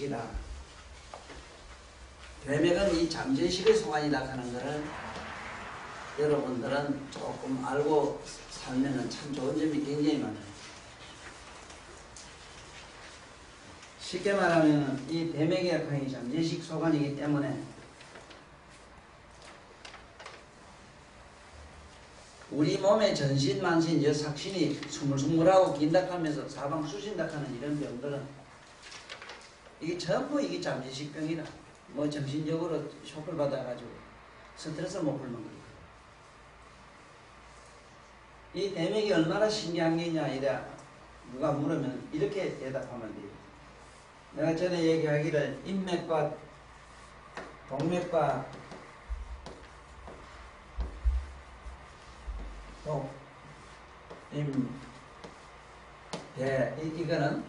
이다. 대맥은 이 잠재식의 소관이다 하는 것을 여러분들은 조금 알고 살면 참 좋은 점이 굉장히 많아요. 쉽게 말하면 이 대맥의 약황이 잠재식 소관이기 때문에 우리 몸의 전신, 만신, 여삭신이 스물스물하고 긴닥하면서 사방 쑤신닥하는 이런 병들은 이게 전부 이게 잠재식병이라. 뭐 정신적으로 쇼크를 받아가지고 스트레스 못 풀는 거예요. 이 대맥이 얼마나 신기한 게 있냐 이래 누가 물으면 이렇게 대답하면 돼요. 내가 전에 얘기하기를 인맥과 동맥과 이거는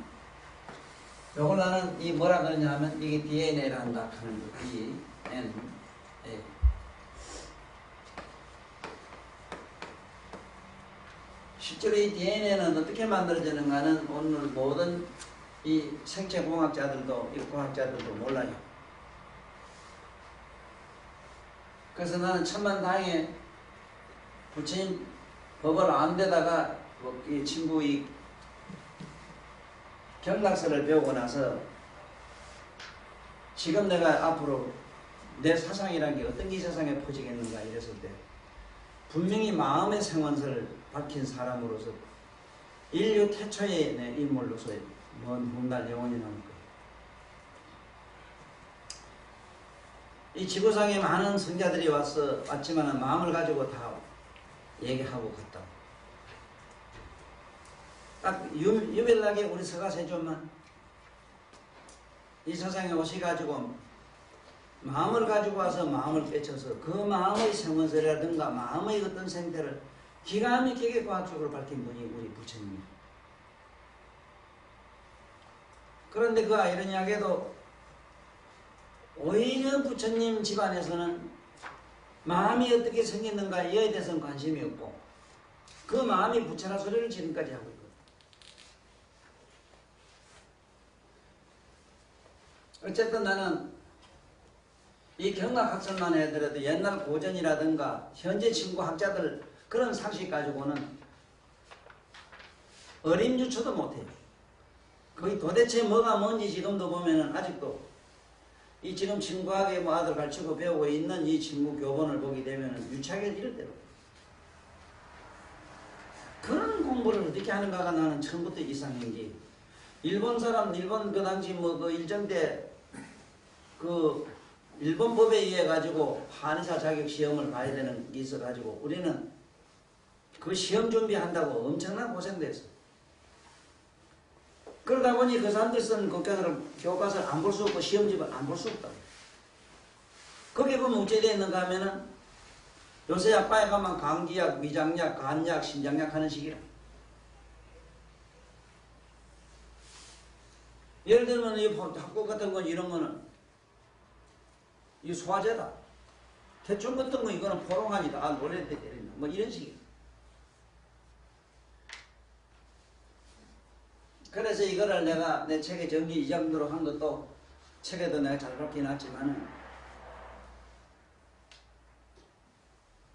요걸 나는 이 뭐라 그러냐면 이게 DNA를 한다 하는 거. DNA. 실제로 이 DNA는 어떻게 만들어지는가는 오늘 모든 이 생체공학자들도 일공학자들도 몰라요. 그래서 나는 천만다행에 부처님 법을 안 되다가 이 친구 이 경락서를 배우고 나서 지금 내가 앞으로 내 사상이란 게 어떤 게 세상에 퍼지겠는가 이랬을 때 분명히 마음의 생원서를 밝힌 사람으로서 인류 태초의 내 인물로서 먼 훗날 영원히 남을 거예요. 이 지구상에 많은 성자들이 왔지만 마음을 가지고 다 얘기하고 갔다. 딱 유별나게 우리 서가세존만 이 세상에 오셔가지고 마음을 가지고 와서 마음을 깨쳐서 그 마음의 생원서라든가 마음의 어떤 생태를 기가 막히게 과학적으로 밝힌 분이 우리 부처님이에요. 그런데 그 아이러니하게도 오히려 부처님 집안에서는 마음이 어떻게 생겼는가 이에 대해서는 관심이 없고 그 마음이 부처라 소리를 지금까지 하고 있거든요. 어쨌든 나는 이 경락학설만 해더라도 옛날 고전이라든가 현재 친구 학자들 그런 상식 가지고는 어림주초도 못해요. 거의 도대체 뭐가 뭔지 지금도 보면은 아직도 이 지금 친구하게 뭐 아들 가르치고 배우고 있는 이 친구 교본을 보게 되면은 유치하게 이럴 대로 그런 공부를 어떻게 하는가가 나는 처음부터 이상한 게 일본 사람, 일본 그 당시 뭐 그 일정 때 그 일본 법에 의해 가지고 한의사 자격 시험을 봐야 되는 게 있어 가지고 우리는 그 시험 준비한다고 엄청난 고생도 했어. 그러다 보니 그 사람들 쓴 교과서를 안 볼 수 없고 시험집을 안 볼 수 없다. 거기에 보면 어째 되어 있는가 하면은 요새 약방에 가면 감기약, 위장약, 간약, 신장약 하는 식이라. 예를 들면 이 합국 같은 건 이런 거는 이 소화제다. 대충 같은 거 이거는 포롱한이다. 아 놀랄 때 때린다. 뭐 이런 식이야. 그래서 이거를 내가 내 책에 정리 이 정도로 한 것도 책에도 내가 잘 밝혀놨지만은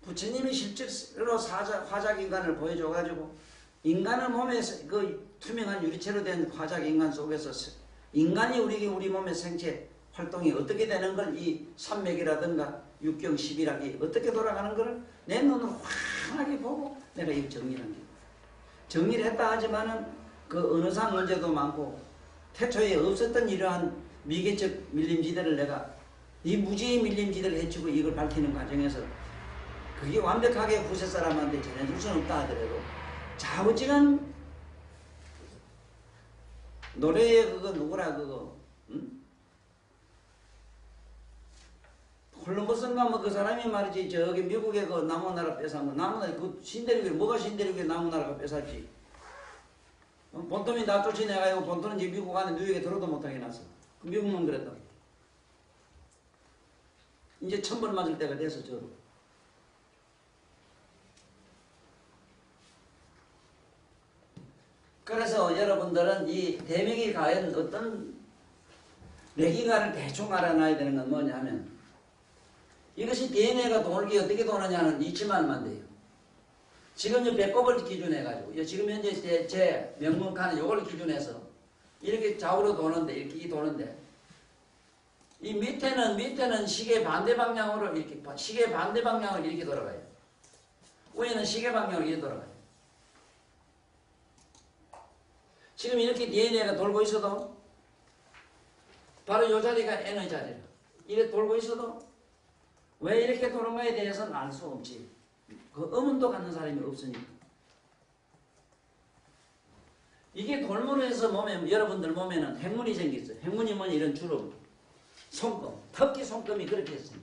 부처님이 실제로 화작인간을 보여줘가지고 인간의 몸에서 그 투명한 유리체로 된 화작인간 속에서 인간이 우리 몸의 생체 활동이 어떻게 되는 걸 이 산맥이라든가 육경 10이라기 어떻게 돌아가는 걸 내 눈으로 환하게 보고 내가 이거 정리한 거예요. 정리를 했다 하지만은 그 어느 상 문제도 많고 태초에 없었던 이러한 미개적 밀림지대를 내가 이 무지의 밀림지대를 해치고 이걸 밝히는 과정에서 그게 완벽하게 후세 사람한테 전해줄 수는 없다 하더라도 자우지간 노래에 그거 누구라 그거 응? 콜럼버스인가 뭐 그 사람이 말이지 저기 미국에 그 나무나라 뺏은 거 나무나라 그 신대륙에 뭐가 신대륙에 나무나라가 뺏었지 본토민 다 쫓아내가지고 본토는 이제 미국 안에 뉴욕에 들어도 못하게 해놨어. 미국만 그랬다. 이제 천벌 맞을 때가 돼서 저도. 그래서 여러분들은 이 대맥이 과연 어떤 맥인간을 대충 알아놔야 되는 건 뭐냐면 이것이 DNA가 돌기 어떻게 도느냐는 이치만만 돼요. 지금 이 배꼽을 기준해가지고 지금 현재 제 명문칸은 이걸 기준해서 이렇게 좌우로 도는데 이렇게 도는데 이 밑에는 시계 반대 방향으로 이렇게 시계 반대 방향으로 이렇게 돌아가요. 위에는 시계 방향으로 이렇게 돌아가요. 지금 이렇게 DNA가 돌고 있어도 바로 이 자리가 N의 자리라. 이렇게 돌고 있어도 왜 이렇게 도는가에 대해서는 알 수 없지. 그 의문도 갖는 사람이 없으니까. 이게 돌므로 해서 몸에 여러분들 몸에는 행문이 생겼어요. 행문이 뭐냐 이런 주름, 손금, 특히 손금이 그렇게 생겼어요.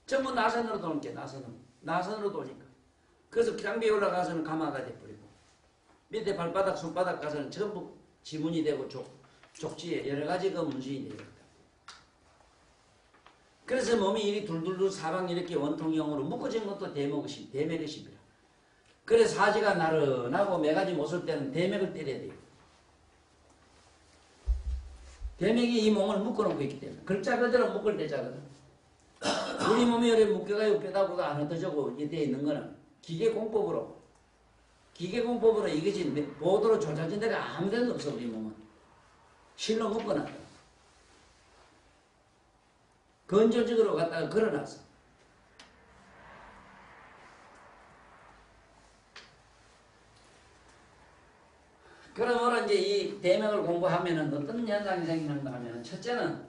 전부 나선으로 도는 게 나선으로 도니까. 그래서 장비에 올라가서는 가마가 돼버리고 밑에 발바닥, 손바닥 가서는 전부 지문이 되고 족지에 여러 가지 그 문신이 되거든. 그래서 몸이 이리 둘둘둘 사방 이렇게 원통형으로 묶어진 것도 대맥의십이라. 그래서 사지가 나른하고 매가지 못 쓸 때는 대맥을 때려야 돼요. 대맥이 이 몸을 묶어놓고 있기 때문에 글자 그대로 묶을 때자거든. 우리 몸이 이렇게 묶여가지고 뼈다구가 안 흩어지고 되어 있는 거는 기계공법으로 이것이 보드로 조작진 데가 아무 데도 없어. 우리 몸은 실로 묶어놨다. 건조직으로 갖다가 걸어놨어. 그러므로 이제 이 대맥을 공부하면은 어떤 현상이 생기는가 하면 첫째는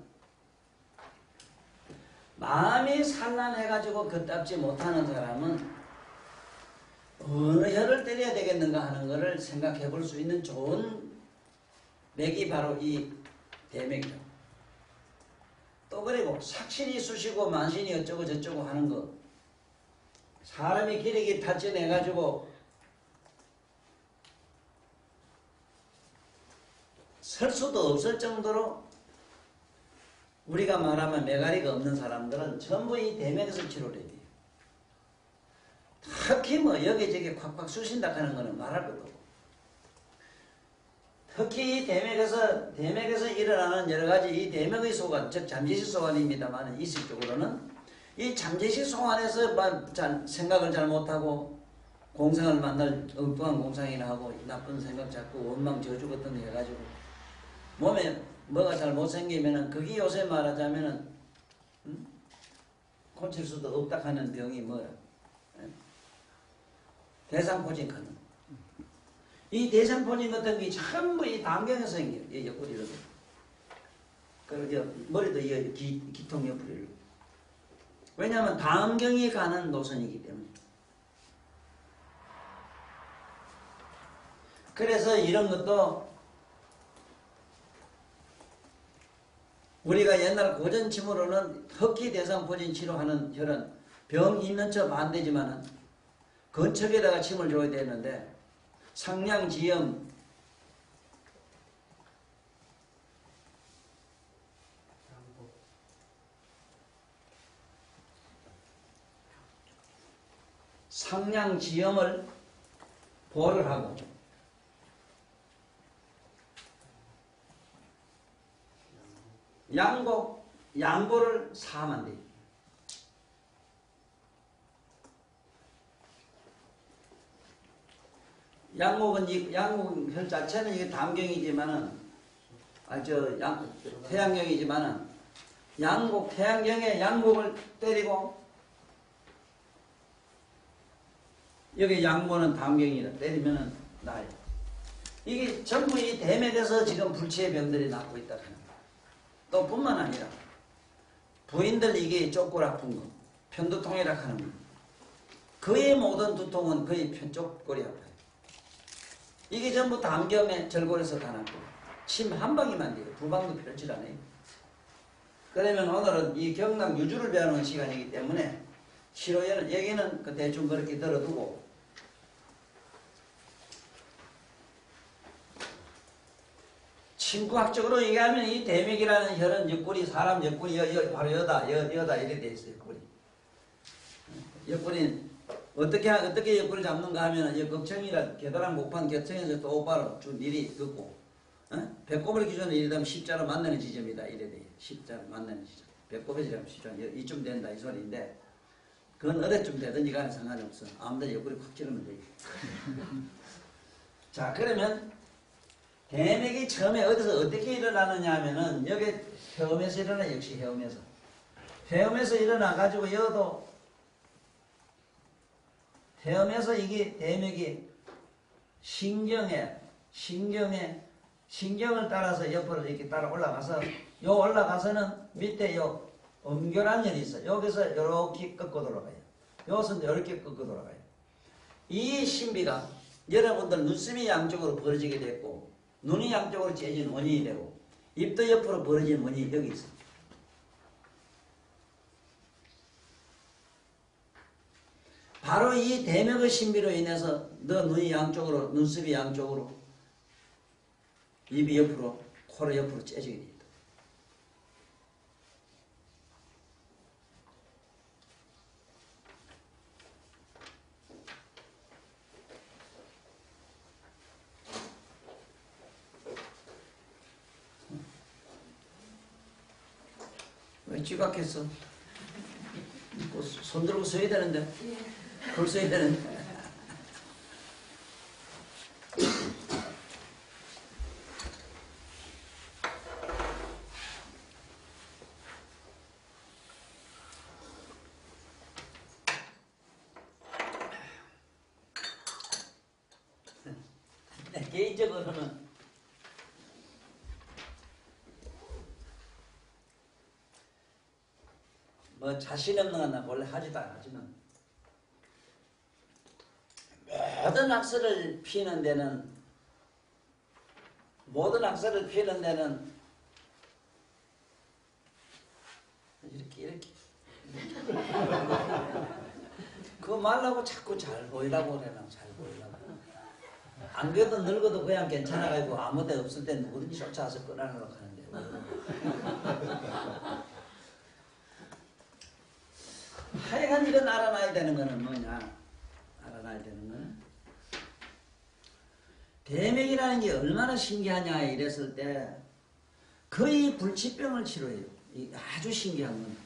마음이 산란해가지고 걷잡지 못하는 사람은 어느 혀를 때려야 되겠는가 하는 것을 생각해 볼 수 있는 좋은 맥이 바로 이 대맥이다. 또 그리고 삭신이 쑤시고 만신이 어쩌고 저쩌고 하는 거 사람이 기력이 탈진해가지고 설 수도 없을 정도로 우리가 말하면 메가리가 없는 사람들은 전부 이 대맥에서 치료를 해야 돼요. 특히 뭐 여기저기 콱콱 쑤신다 하는 거는 말할 것도 없고 특히 이 대맥에서 일어나는 여러 가지 이 대맥의 소관, 즉 잠재식 소관입니다만 이식적으로는 이 잠재식 소관에서 생각을 잘 못하고 공상을 만날 엉뚱한 공상이나 하고 나쁜 생각 자꾸 원망 저주 같은 거 해가지고 몸에 뭐가 잘 못생기면은 그게 요새 말하자면은 고칠 수도 없다 하는 병이 뭐야? 대상포진하는. 이 대상포진 같은 게 전부 이 담경에서 생겨요. 이 옆구리로. 그리고 머리도 이 기통 옆구리로. 왜냐하면 담경이 가는 노선이기 때문에. 그래서 이런 것도 우리가 옛날 고전침으로는 흑기 대상포진 치료하는 혈은 병 있는 척 안 되지만은 건척에다가 침을 줘야 되는데 상량지염 상량지염을 보를 하고 양보를 사하면 돼요. 양곡은 혈 자체는 이게 담경이지만은, 태양경이지만은, 태양경에 양곡을 때리고, 여기 양보는 담경이라 때리면은 나요. 이게 전부 이 대맥에서 지금 불치의 병들이 낫고 있다. 또 뿐만 아니라, 부인들 이게 쪽골 아픈 거, 편두통이라 하는 거. 거의 모든 두통은 거의 편쪽골이 아파요. 이게 전부 담경에 절골에서 다 났고 침 한 방이만 돼요. 두 방도 필요치 않아요. 그러면 오늘은 이 경락 유주를 배우는 시간이기 때문에 치료에는 여기는 그 대충 그렇게 들어두고 침구학적으로 얘기하면 이 대맥이라는 혈은 옆구리 사람 옆구리 바로 여다 이렇게 돼 있어요. 옆구리 어떻게 옆구리를 잡는가 하면은, 걱정이라, 계단랑 목판 겹쳐서 또 오바로 쭉 미리 긋고, 배꼽을 기준으로 이래되면 십자로 만나는 지점이다. 이래 돼. 십자로 만나는 지점. 배꼽에서 이러면 십자 이쯤 된다 이 소리인데 그건 어디쯤 되든지 간에 상관이 없어. 아무데나 옆구리 콱 찌르면 돼. 자 그러면 대맥이 처음에 어디서 어떻게 일어나느냐 하면은 여기 헤엄에서 일어나. 역시 헤엄에서 일어나 가지고 여도 헤엄에서 이게 대맥이 신경을 따라서 옆으로 이렇게 따라 올라가서 요 올라가서는 밑에 요 음교란열이 있어. 여기서 이렇게 꺾고 돌아가요. 여기서 이렇게 꺾고 돌아가요. 이 신비가 여러분들 눈썹이 양쪽으로 벌어지게 됐고 눈이 양쪽으로 째진 원인이 되고 입도 옆으로 벌어진 원인이 여기 있어. 바로 이 대맥의 신비로 인해서 너 눈이 양쪽으로 눈썹이 양쪽으로 입이 옆으로 코를 옆으로 째지게 됩니다. 왜 찌각했어? 손 들고 서야 되는데. 볼 서야 되는데. 개인적으로는 뭐 자신 없는 건 나 원래 하지도 않지만 모든 악설을 피는 데는 이렇게 그거 말라고 자꾸 잘 보이라고 그래라. 잘 보이라고. 안 그래도 늙어도 그냥 괜찮아가지고 아무 데 없을 때 누구든지 쫓아와서 끊어내려고 하는데 하여간 이건 알아놔야 되는 거는 뭐냐. 알아놔야 되는 거는 대맥이라는 게 얼마나 신기하냐 이랬을 때 거의 불치병을 치료해요. 아주 신기한 건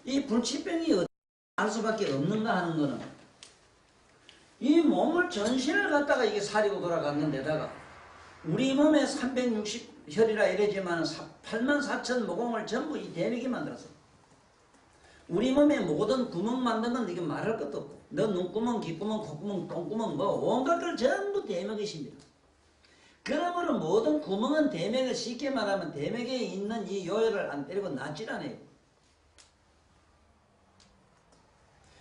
이 불치병이 어떻게 알 수밖에 없는가 하는 거는 이 몸을 전신을 갖다가 이게 사리고 돌아가는 데다가 우리 몸에 360혈이라 이러지만 84,000 모공을 전부 이 대맥이 만들었어. 우리 몸에 모든 구멍 만든 건 이게 말할 것도 없고 너 눈구멍, 귓구멍, 콧구멍, 똥구멍 뭐 온갖 걸 전부 대맥이 십니다. 그러므로 모든 구멍은 대맥을 쉽게 말하면 대맥에 있는 이 요혈을 안 때리고 낫질 않아요.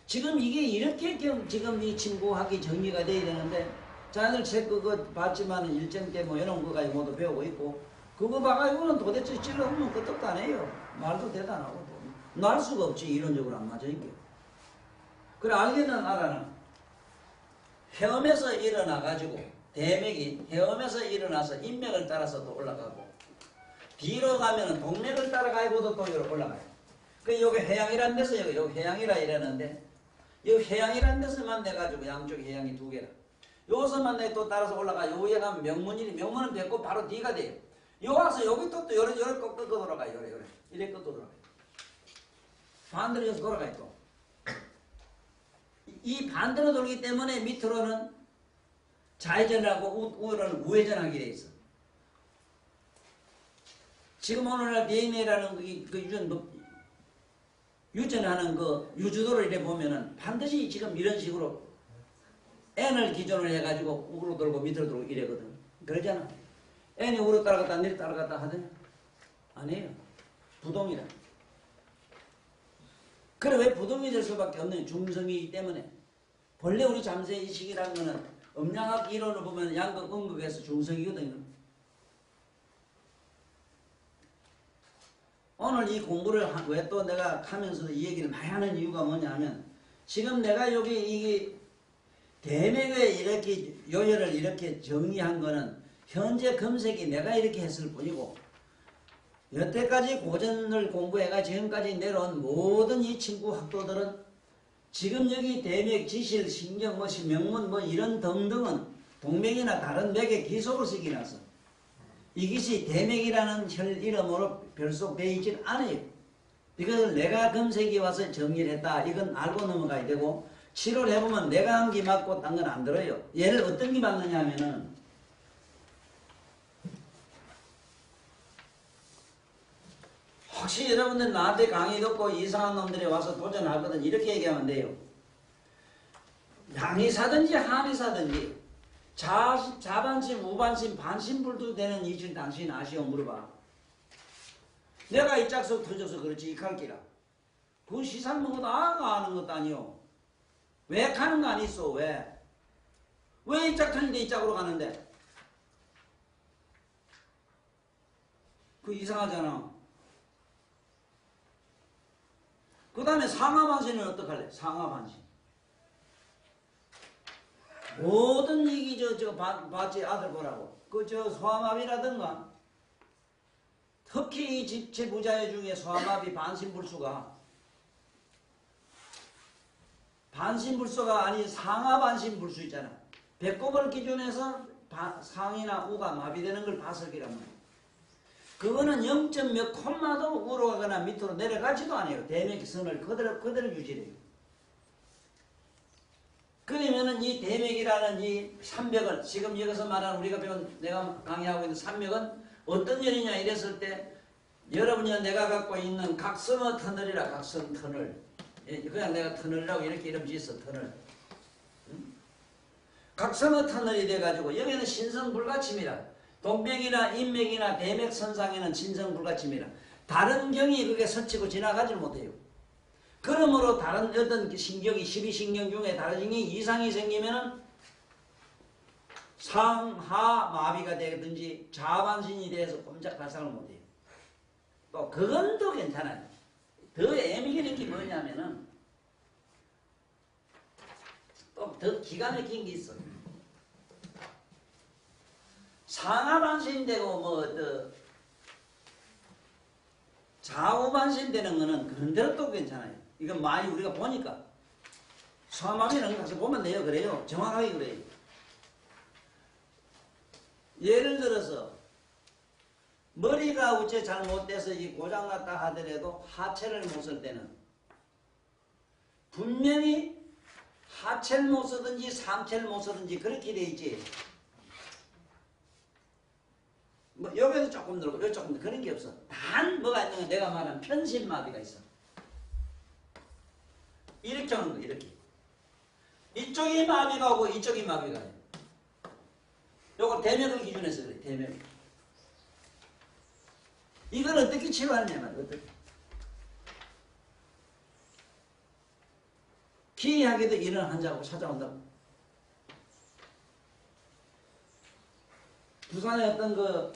지금 이게 이렇게 지금 이 친구학이 정리가 돼야 되는데 자네들 책 그거 봤지만 일정 때 뭐 이런 거 가지고 모두 배우고 있고 그거 봐가지고는 도대체 찔러보면 끄떡도 안 해요. 말도 대단하고 날 수가 없지. 이론적으로 안 맞아 이게. 그래 알기는 알아는 헤엄에서 일어나가지고 대맥이 헤엄에서 일어나서 인맥을 따라서 또 올라가고 뒤로 가면은 동맥을 따라가고도 또 올라가요. 그 여기 해양이라는 데서 여기 해양이라 이러는데 여기 해양이라는 데서만 내가지고 양쪽에 해양이 두 개라. 여기서만 내 또 따라서 올라가. 여기에 가면 명문이니 명문은 됐고 바로 뒤가 돼요. 여기 와서 여기 또 요래 꺾어 돌아가요. 요래 이래 꺾어 돌아가요. 반대로 여기서 돌아가요 또. 이 반대로 돌기 때문에 밑으로는 좌회전하고 우회로는 우회전하게 돼 있어. 지금 오늘날 DNA라는 그 유전하는 그 유주도를 이래 보면은 반드시 지금 이런 식으로 N을 기준으로 해가지고 우로 돌고 밑으로 돌고 이래거든. 그러잖아. N이 우로 따라갔다 내리 따라갔다 하더니 아니에요. 부동이라. 그래 왜 부동이 될 수밖에 없느냐. 중성이기 때문에. 본래 우리 잠재의식이라는 거는 음양학 이론을 보면 양극, 음극에서 중성이거든요. 오늘 이 공부를 왜 또 내가 하면서도 이 얘기를 많이 하는 이유가 뭐냐면 지금 내가 여기 이 대맥에 이렇게 요혈을 이렇게 정리한 거는 현재 검색이 내가 이렇게 했을 뿐이고 여태까지 고전을 공부해가 지금까지 내려온 모든 이 친구 학도들은 지금 여기 대맥, 지실, 신경, 명문 이런 등등은 동맥이나 다른 맥의 기속을 새겨놨어. 이것이 대맥이라는 혈 이름으로 별속되어 있질 않아요. 이걸 내가 검색이 와서 정리를 했다. 이건 알고 넘어가야 되고, 치료를 해보면 내가 한 게 맞고 딴 건 안 들어요. 얘를 어떤 게 맞느냐 하면은, 혹시 여러분들 나한테 강의 듣고 이상한 놈들이 와서 도전하거든 이렇게 얘기하면 돼요. 양의사든지 한의사든지 자반신, 우반신, 반신불도 되는 이질 당신 아시오? 물어봐. 내가 이 짝서 터져서 그렇지 이 칼기라. 그건 시상 먹어도 아가 아는 것도 아니오. 왜 가는 거 아니었어? 왜? 왜 이 짝 터진데 이 짝으로 가는데? 그 이상하잖아. 그 다음에 상하반신은 어떡할래? 상하반신. 모든 얘기 저 봤지 아들 보라고. 그 저 소아마비라든가 특히 이 집체 부자의 중에 소아마비 반신불수가 아닌 상하반신불수 있잖아. 배꼽을 기준해서 상이나 우가 마비되는 걸 바설기란 말이야. 그거는 0. 몇 콤마도 우로 가거나 밑으로 내려가지도 않아요. 대맥선을 그대로 유지해요. 그러면은 이 대맥이라는 이 삼벽을 지금 여기서 말하는 우리가 배운 내가 강의하고 있는 삼벽은 어떤 열이냐 이랬을 때 여러분이 내가 갖고 있는 각성어 터널이라 각성 터널. 그냥 내가 터널이라고 이렇게 이름 지었어 터널. 응? 각성어 터널이 돼가지고 여기는 신성불가침이라. 동맥이나 인맥이나 대맥선상에는 진성불가침이라. 다른 경이 그게 스치고 지나가질 못해요. 그러므로 다른 어떤 신경이 12신경 중에 다른 신경이 이상이 생기면은 상하 마비가 되든지 자반신이 돼서 꼼짝 발상을 못해요. 또 그건 더 괜찮아요. 더 애매한 게 뭐냐면은 또 더 기가 막힌 게 있어. 상하반신 되고 뭐 좌우반신 되는 거는 그런 대로 또 괜찮아요. 이건 많이 우리가 보니까 소아마비는 가서 보면 돼요. 그래요. 정확하게 그래요. 예를 들어서 머리가 우째 잘못돼서 이 고장났다 하더라도 하체를 못 쓸 때는 분명히 하체를 못 쓰든지 상체를 못 쓰든지 그렇게 돼 있지. 뭐 여기도 조금 늘고 여기 조금 늘고 그런 게 없어. 단 뭐가 있는 건 내가 말한 편심마비가 있어. 이렇게 하는 거 이렇게. 이쪽이 마비가 오고 이쪽이 마비가 해. 요거 대맥을 기준해서 그래. 대맥. 이걸 어떻게 치료하느냐면 어떻게. 기이하게도 이런 환자하고 찾아온다고. 부산에 어떤 그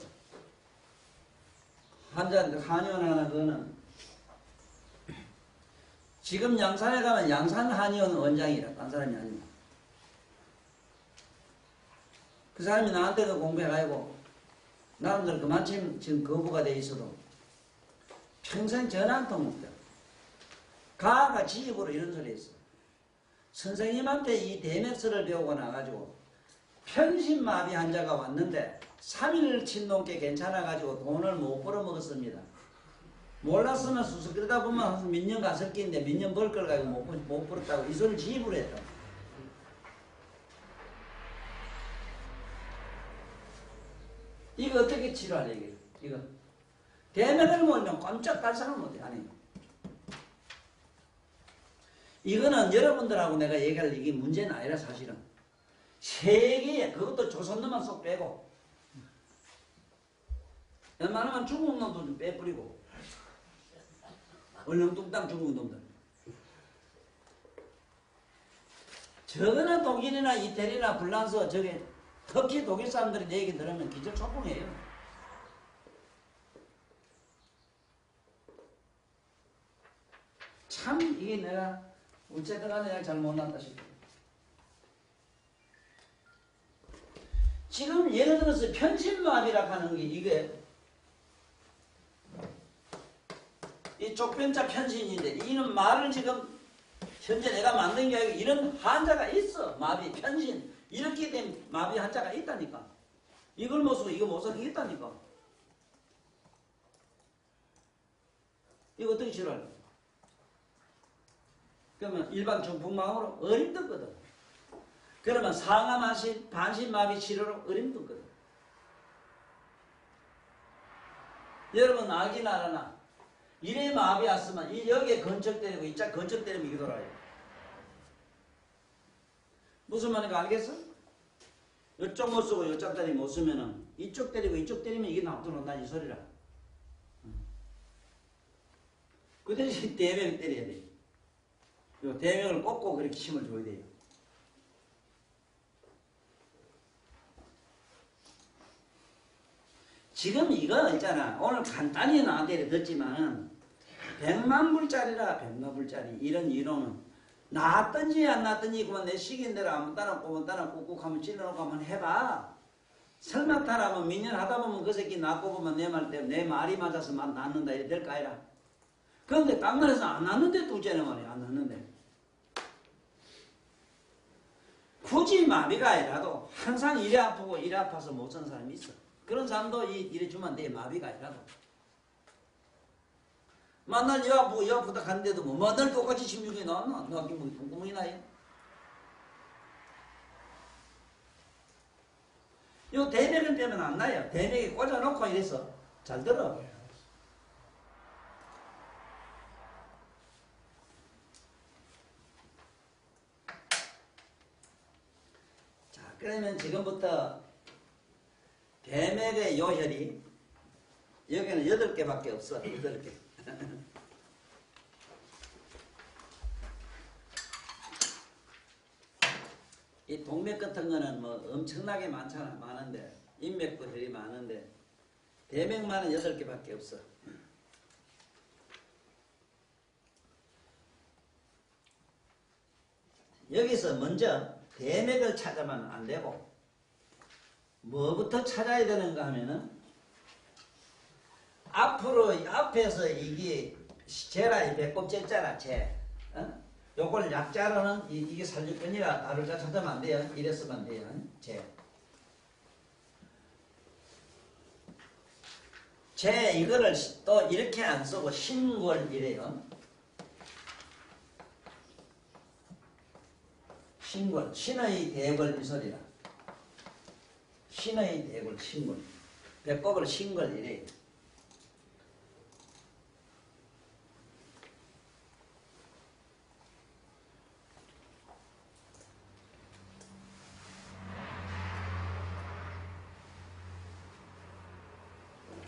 환자인데 한의원 하나 그거는 지금 양산에 가면 양산 한의원 원장이라 딴 사람이 아니고 그 사람이 나한테도 공부해가지고 나름대로 그만큼 지금 거부가 돼 있어도 평생 전화 한 통 못해. 가가 지입으로 이런 소리 했어. 선생님한테 이 대맥설을 배우고 나가지고 편심마비 환자가 왔는데 3일 침넘게 괜찮아가지고 돈을 못 벌어먹었습니다. 몰랐으면 수술 그러다 보면 몇 년 갔을 끼인데 몇 년 벌 걸 가지고 못 벌었다고 이 소리를 지입으로 했다. 이거 어떻게 치료하냐 이거. 대맥을 모르면 꼼짝 발상을 못해. 아니. 이거는 여러분들하고 내가 얘기할 이게 문제는 아니라 사실은. 세계에 그것도 조선놈만 쏙 빼고 웬만하면 중국 놈도 좀 빼뿌리고 얼렁뚱땅 중국 놈들 저거는 독일이나 이태리나 불란서 저게 특히 독일 사람들이 내 얘기 들으면 기절초풍이에요. 참 이게 내가 어쨌든 간에 내가 잘 못났다 싶어. 지금 예를 들어서 편심마비라 하는 게 이게 이 족변자 편신인데 이는 말을 지금 현재 내가 만든 게 아니고 이런 환자가 있어. 마비 편신 이렇게 된 마비 환자가 있다니까. 이걸 못 쓰고 이거 못 쓰고 있다니까. 이거 어떻게 치료할까? 그러면 일반 중풍마음으로 어림없거든. 그러면 상하마신 반신마비 치료로 어림없거든. 여러분 알긴 알아나? 이래 마비 왔으면 여기에 건척 때리고 이짝 건척 때리면 이게 돌아요. 무슨 말인가 알겠어? 이쪽 못 쓰고 이쪽 때리면 못 쓰면은 이쪽 때리고 이쪽 때리면 이게 나오더라 이 소리라. 그 대신 대명 때려야 돼. 요 대명을 꽂고 그렇게 힘을 줘야 돼요. 지금 이거 있잖아. 오늘 간단히 나한테 듣지만은 100만 불짜리라 100만 불짜리 이런 이론은 나왔든지 안 나왔든지 그만 내 시기인 대로 한번 따라 꾹꾹 하면 찔러놓고 한번 해봐. 설마 따라하면 몇 년 하다 보면 그 새끼 낳고 보면 내 말 때문에 내 말이 맞아서 낳는다 이래 될까 아니라. 그런데 딴 나라에서 안 낳는데 둘째는 말이야. 안 낳는데. 굳이 마비가 아니라도 항상 이래 아프고 이래 아파서 못 사는 사람이 있어. 그런 사람도 이래 주면 안 돼. 마비가 아니라도. 만날 여 아프고 여 아프다 갔는데도 뭐 만날 똑같이 16이 나왔나? 나긴 뭐 똥구멍이 나요. 요 대맥은 빼면 안 나요. 대맥에 꽂아놓고 이래서 잘 들어. 자, 그러면 지금부터 대맥의 요혈이 여기는 8개밖에 없어. 8개. 이 동맥 같은 거는 뭐 엄청나게 많잖아. 많은데 인맥도 혈이 많은데 대맥만은 8개밖에 없어. 여기서 먼저 대맥을 찾으면 안 되고 뭐부터 찾아야 되는가 하면은 앞으로 앞에서 이게 재라 이 배꼽 쨌잖아 재. 요걸 약자로는 이게 살육근이라 다룰자 찾으면 안 돼요. 이랬으면 안 돼요. 재. 재 이거를 또 이렇게 안 쓰고 신골 이래요. 신골. 신의 대골 이 소리라. 신의 대골 신골. 배꼽을 신골 이래요.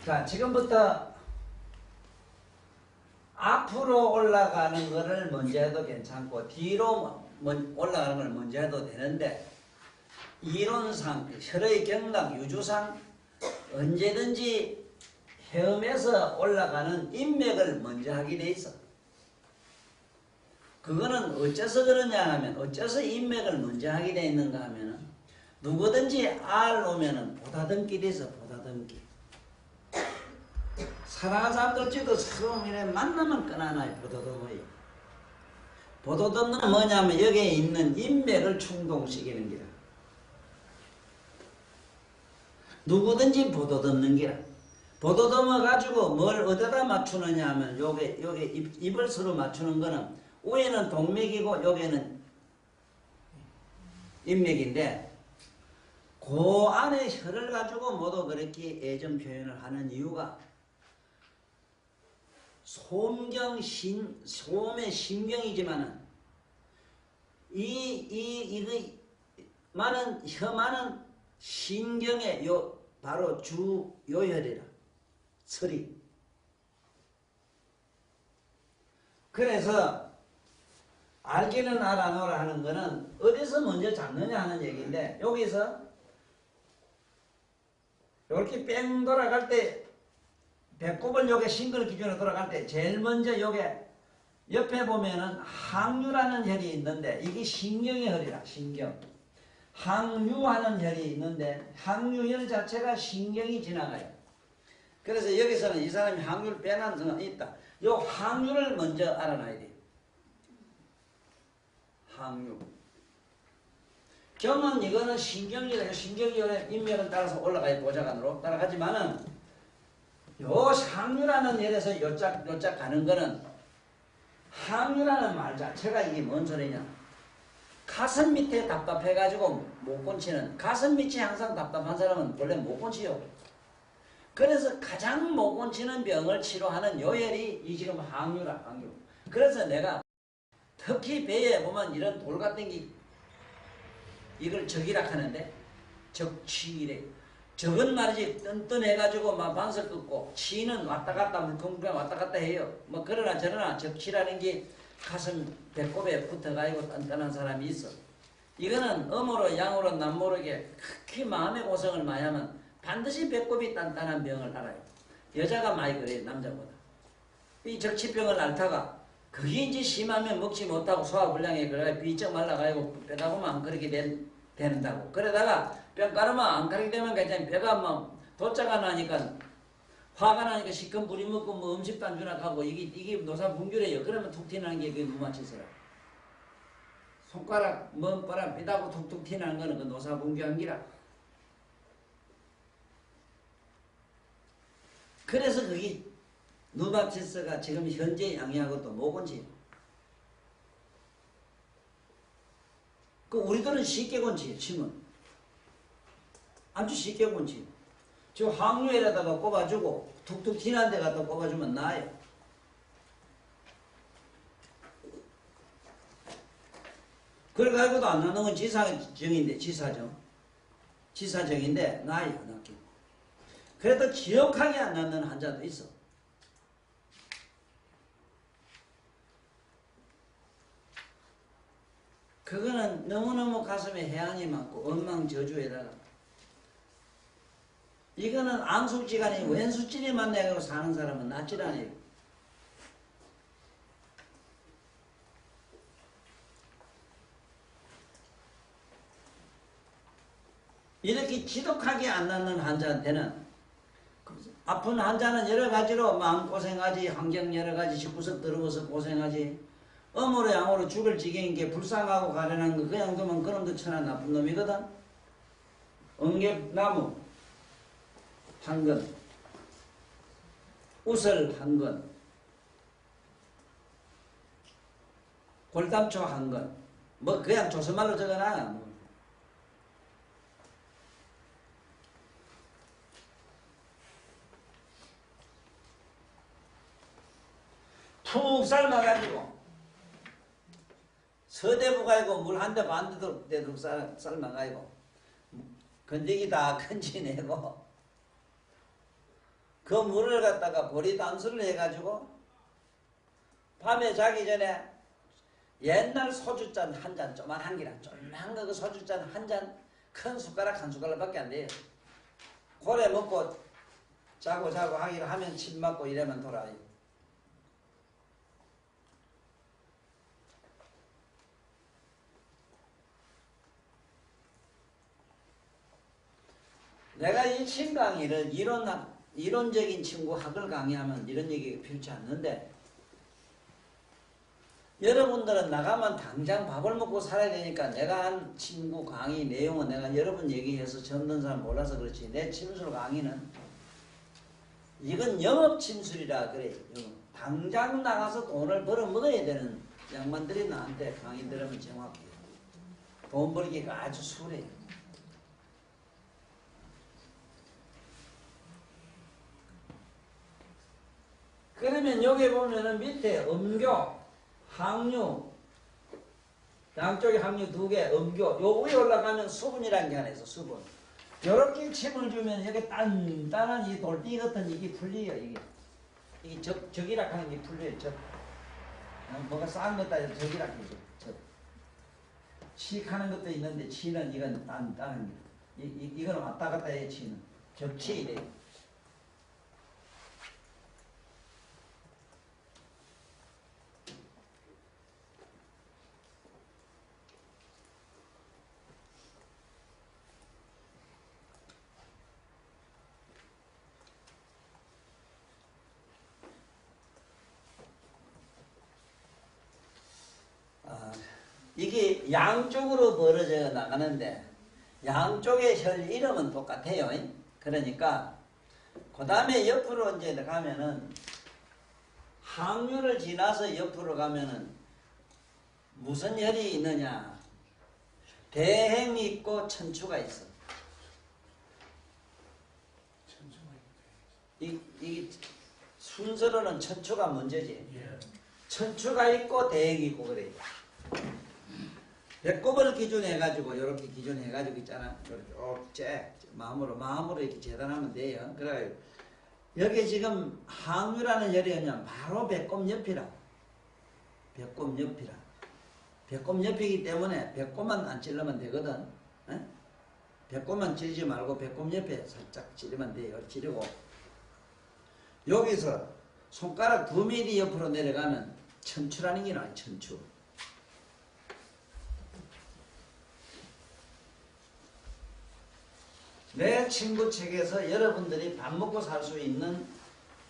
자, 지금부터 앞으로 올라가는 거를 먼저 해도 괜찮고 뒤로 올라가는 걸 먼저 해도 되는데 이론상 혈의 경락 유주상 언제든지 헤엄에서 올라가는 인맥을 먼저 하게 돼 있어. 그거는 어째서 그러냐 하면 어째서 인맥을 먼저 하게 돼 있는가 하면은 누구든지 알 오면은 보다듬기 돼서 보다듬기. 사랑하는 사람들 지도 서로 이래 만나면 끊어놔요. 보도듬어요. 보도듬는 뭐냐면 여기에 있는 인맥을 충동시키는 기라. 누구든지 보도듬는 기라. 보도듬어 가지고 뭘 어디다 맞추느냐 하면 요게 입을 서로 맞추는 거는 위에는 동맥이고 여기는 인맥인데 그 안에 혀를 가지고 모두 그렇게 애정 표현을 하는 이유가 소음의 심경이지만은 혀만은 신경의 바로 주 요혈이라 설이. 그래서 알기는 알아놓으라 하는 거는 어디서 먼저 잡느냐 하는 얘기인데 여기서 이렇게 뺑 돌아갈 때 배꼽을 요게 신글 기준으로 돌아갈 때 제일 먼저 요게 옆에 보면은 항유라는 혈이 있는데 이게 신경의 혈이라 신경. 항유하는 혈이 있는데 항유혈 자체가 신경이 지나가요. 그래서 여기서는 이 사람이 항유를 빼놓은 성은 있다. 요 항유를 먼저 알아놔야 돼요. 항유. 경은 이거는 신경이라 신경이 인맥은 따라서 올라가요. 보좌관으로 따라가지만은 요 항류라는 예에서 요짝 가는 거는 항류라는 말 자체가 이게 뭔 소리냐. 가슴 밑에 답답해가지고 못 곤치는, 가슴 밑이 항상 답답한 사람은 원래 못 곤치요. 그래서 가장 못 곤치는 병을 치료하는 요열이 이 지금 항류라, 항류. 그래서 내가 특히 배에 보면 이런 돌 같은 게 이걸 적이라 하는데, 적치이래. 적은 말이지 뜬뜬해가지고 막 반석 긋고, 치는 왔다 갔다 물컹물컹 왔다 갔다 해요. 뭐 그러나 저러나 적치라는 게 가슴 배꼽에 붙어가지고 단단한 사람이 있어. 이거는 음으로 양으로 남모르게 극히 마음의 고생을 많이 하면 반드시 배꼽이 단단한 병을 알아요. 여자가 많이 그래요, 남자보다. 이 적치병을 앓다가 그게 이제 심하면 먹지 못하고 소화불량에 그래 비쩍 말라가지고 빼다 보면 안 그렇게 된다고. 그러다가 뼈 까르면 안 가리게 되면 괜찮아. 뼈가 막 도짜가 나니까 화가 나니까 시큰 부리 먹고 뭐 음식도 안 주나 하고 이게 노사분규래요. 그러면 툭 튀나는 게 그게 누마치서라. 손가락 먼바람 삐다고 툭툭 튀나는 거는 그 노사분규한 기라. 그래서 그게 누마치스가 지금 현재 양이하고도 모건지. 그 우리들은 쉽게 건지 침은 아주 쉽게 건지. 저 항류에다가 꼽아주고 툭툭 튀는 데 갖다 꼽아주면 나아요. 그래가지고도 안 나는 건 지사정인데, 지사정인데 나아요. 낫게. 그래도 기억하게 안 낫는 환자도 있어. 그거는 너무너무 가슴에 해안이 많고 엉망저주에다가 이거는 안숙지간이 왼수질이 만나고 사는 사람은 낫질 않아요. 이렇게 지독하게 안 낫는 환자한테는 아픈 환자는 여러 가지로 마음고생하지, 환경 여러 가지 집구석 들어가서 고생하지, 음으로 양으로 죽을 지경인 게 불쌍하고 가련한 거 그냥 두면 그놈도 천한 나쁜 놈이거든. 엉겹나무 한 건, 우설 한 건, 골담초 한 건, 뭐 그냥 조선말로 적어놔. 뭐. 푹 삶아가지고 서대부 가지고 물 한 대 반 되도록 삶아가지고 건더기 다 건지내고 그 물을 갖다가 보리 담수를 해가지고 밤에 자기 전에 옛날 소주잔 한 잔 조만한 기랑 조만한 거 그 소주잔 한 잔 큰 숟가락 한 숟가락밖에 안 돼요. 고래 먹고 자고 하기를 하면 침 맞고 이러면 돌아요. 내가 이 침 강의를 이론적인 친구 학을 강의하면 이런 얘기가 필요치 않는데 여러분들은 나가면 당장 밥을 먹고 살아야 되니까 내가 한 친구 강의 내용은 내가 여러 번 얘기해서 전는 사람 몰라서 그렇지 내 침술 강의는 이건 영업 침술이라 그래. 당장 나가서 돈을 벌어 먹어야 되는 양반들이 나한테 강의 들으면 정확해요. 돈 벌기가 아주 수월해요. 그러면 여기 보면은 밑에 음교, 항류, 양쪽에 항류 두 개, 음교, 요 위에 올라가면 수분이라는 게 하나 있어, 수분. 요렇게 침을 주면 이렇게 단단한 이 돌덩이 같은 이게 풀려요, 이게. 이게 적이라 하는 게 풀려요, 적. 뭐가 싼 것도 아니라 적이라 하는 게 적. 치하는 것도 있는데 치는 이건 단단한 게. 이거는 왔다 갔다 해, 치는. 적치 이래요. 이게 양쪽으로 벌어져 나가는데 양쪽의 혈 이름은 똑같아요. 그러니까 그 다음에 옆으로 이제 가면은 항유를 지나서 옆으로 가면은 무슨 혈이 있느냐? 대행이 있고 천추가 있어. 이 순서로는 천추가 먼저지. 천추가 있고 대행이 있고 그래. 배꼽을 기준해가지고 이렇게 기준해가지고 있잖아. 이렇게 마음으로 이렇게 재단하면 돼요. 그래 여기 지금 항유라는 혈이 그냥 바로 배꼽 옆이라. 배꼽 옆이라. 배꼽 옆이기 때문에 배꼽만 안 찔러면 되거든. 에? 배꼽만 찌르지 말고 배꼽 옆에 살짝 찌르면 돼요. 찌르고 여기서 손가락 9mm 옆으로 내려가면 천추라는 게 나와요. 천추. 내 친구 책에서 여러분들이 밥 먹고 살 수 있는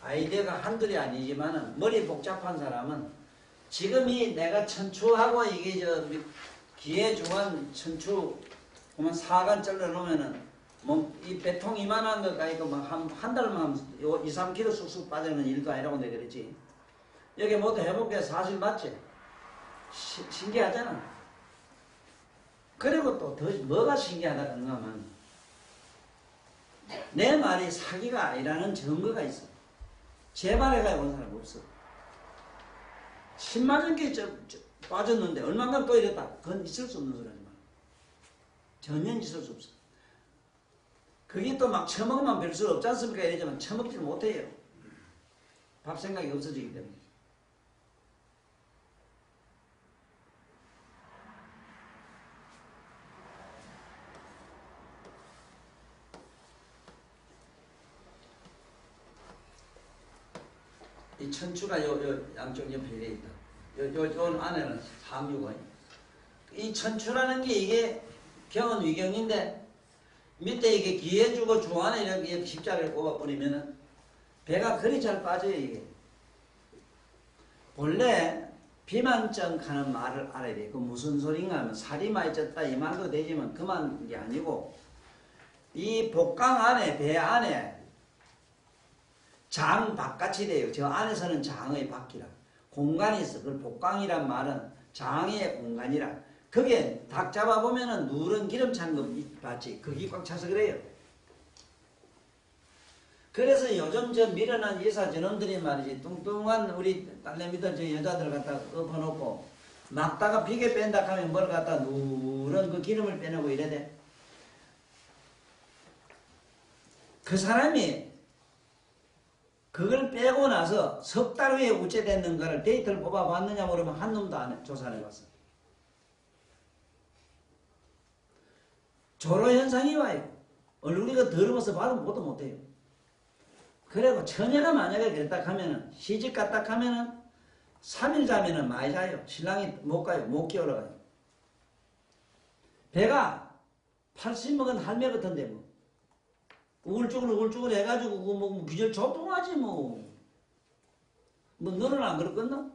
아이디어가 한둘이 아니지만은 머리 복잡한 사람은 지금이 내가 천추하고 이게 기에 중한 천추 보면 사간 잘라 놓으면은 이 배통 이만한 거가 있고 한 달만 하면 2, 3kg 쑥쑥 빠지는 일도 아니라고 내가 그랬지. 여기 모두 해볼게 사실 맞지? 신기하잖아. 그리고 또 더 뭐가 신기하다 그런가 하면 내 말이 사기가 아니라는 증거가 있어. 제 말에 가본 사람 없어. 10만 개 빠졌는데 얼마만큼 또 이랬다. 그건 있을 수 없는 소리지 마. 전혀 있을 수 없어. 그게 또 막 처먹으면 별 수 없지 않습니까? 이러지만 처먹질 못해요. 밥 생각이 없어지기 때문에. 이 천추가 요 양쪽 옆에 있다. 요 안에는 항유가. 이 천추라는 게 이게 경은 위경인데 밑에 이게 기해주고 중안에 이렇게 십자를 꼽아버리면은 배가 그리 잘 빠져요, 이게. 본래 비만증 하는 말을 알아야 돼. 그 무슨 소린가 하면 살이 많이 쪘다 이 말도 되지만 그만 게 아니고 이 복강 안에, 배 안에 장 바깥이 돼요. 저 안에서는 장의 밖이라. 공간이 있어. 그걸 복강이란 말은 장의 공간이라. 그게 닭 잡아보면은 누런 기름 찬 거 봤지? 거기 꽉 차서 그래요. 그래서 요즘 저 미련한 이사 저놈들이 말이지 뚱뚱한 우리 딸내미들 저 여자들 갖다 엎어놓고 막다가 비계 뺀다 하면 뭘 갖다 누런 그 기름을 빼내고 이래 돼. 그 사람이 그걸 빼고 나서 석 달 후에 우째됐는 거를 데이터를 뽑아봤느냐 물으면 한 놈도 안 해. 조사를 해봤어. 조로 현상이 와요. 얼굴이가 더러워서 봐도 보도 못해요. 그리고 처녀가 만약에 그랬다 하면은 시집 갔다 하면은 3일 자면은 많이 자요. 신랑이 못 가요. 못 끼우러 가요. 배가 80 먹은 할매 같은데 뭐 우울쭈글 해가지고 뭐 기절 조통하지 뭐. 뭐 너는 안 그렇겠나?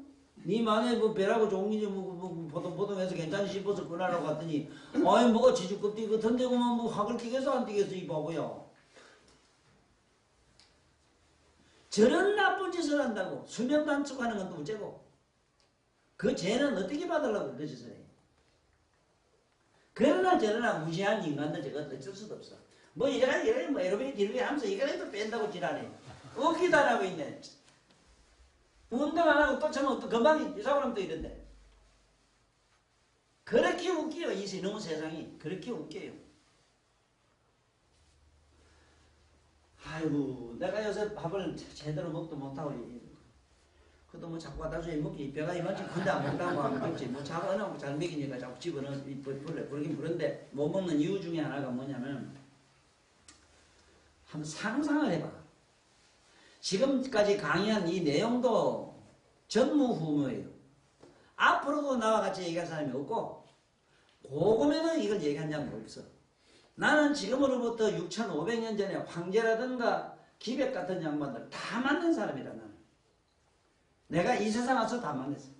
니 만에 뭐 배라고 종이지 뭐 보동해서 괜찮지 싶어서 그러라고 갔더니 아이 뭐가 지죽껍데기 같은데 그만 뭐 학을 끼겠어 안 끼겠어 이 바보야. 저런 나쁜 짓을 한다고 수명 단축하는 건 또 어째고 그 죄는 어떻게 받으려고 그 짓을 해. 그러나 저러나 무시한 인간들 저거 어쩔 수도 없어. 뭐 이래 뭐 에로빅 딜비 하면서 이거라도 뺀다고 지랄해. 웃기도 안 하고 있네. 운동 안 하고 또 처음 또 금방 이사오라면 또 이런데. 그렇게 웃겨요. 이 너무 세상이 그렇게 웃겨요. 아이고 내가 요새 밥을 제대로 먹도 못하고 그것도 뭐 자꾸 갖다 주니 먹기 배가 이만큼 큰데 안 먹다고 하면 그렇지 뭐 자꾸 어느 잘 먹이니까 자꾸 집어넣어 부르긴 부른데 못 먹는 이유 중에 하나가 뭐냐면 한번 상상을 해봐. 지금까지 강의한 이 내용도 전무후무예요. 앞으로도 나와 같이 얘기할 사람이 없고 고금에는 이걸 얘기한 적은 없어. 나는 지금으로부터 6,500년 전에 황제라든가 기백 같은 양반들 다 만난 사람이다. 나는. 내가 이 세상 와서 다 만났어.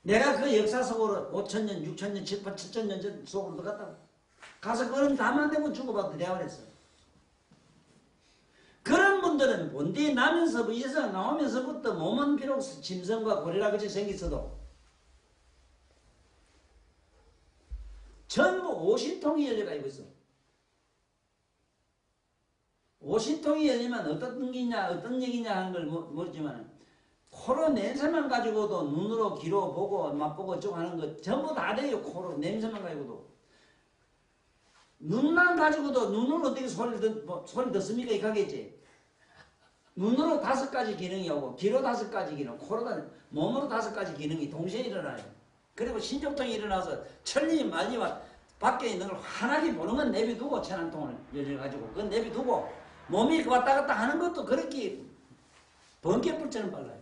내가 그 역사 속으로 5,000년, 6,000년, 7,000년 전 속으로 들어갔다고. 가서 그런 다 만나고 주고받고 대화를 했어. 놈들은 본디에 나면서 이 세상 나오면서부터 몸은 비록 짐승과 고리라 같이 생겼어도 전부 오신통이 열려가 있어. 오신통이 열리면 어떤 얘기냐 어떤 얘기냐 하는 걸 모르지만 코로 냄새만 가지고도 눈으로 귀로 보고 맛보고 쭉 하는 거 전부 다 돼요. 코로 냄새만 가지고도. 눈만 가지고도 눈으로 어떻게 소리 듣습니까? 이 가겠지. 눈으로 5가지 기능이 오고 귀로 5가지 기능, 코로 몸으로 5가지 기능이 동시에 일어나요. 그리고 신족통이 일어나서 천리 말리와 밖에 있는 걸 환하게 보는 건 내비두고 천안통을 열려가지고 그건 내비두고 몸이 왔다 갔다 하는 것도 그렇게 번개불처럼 빨라요.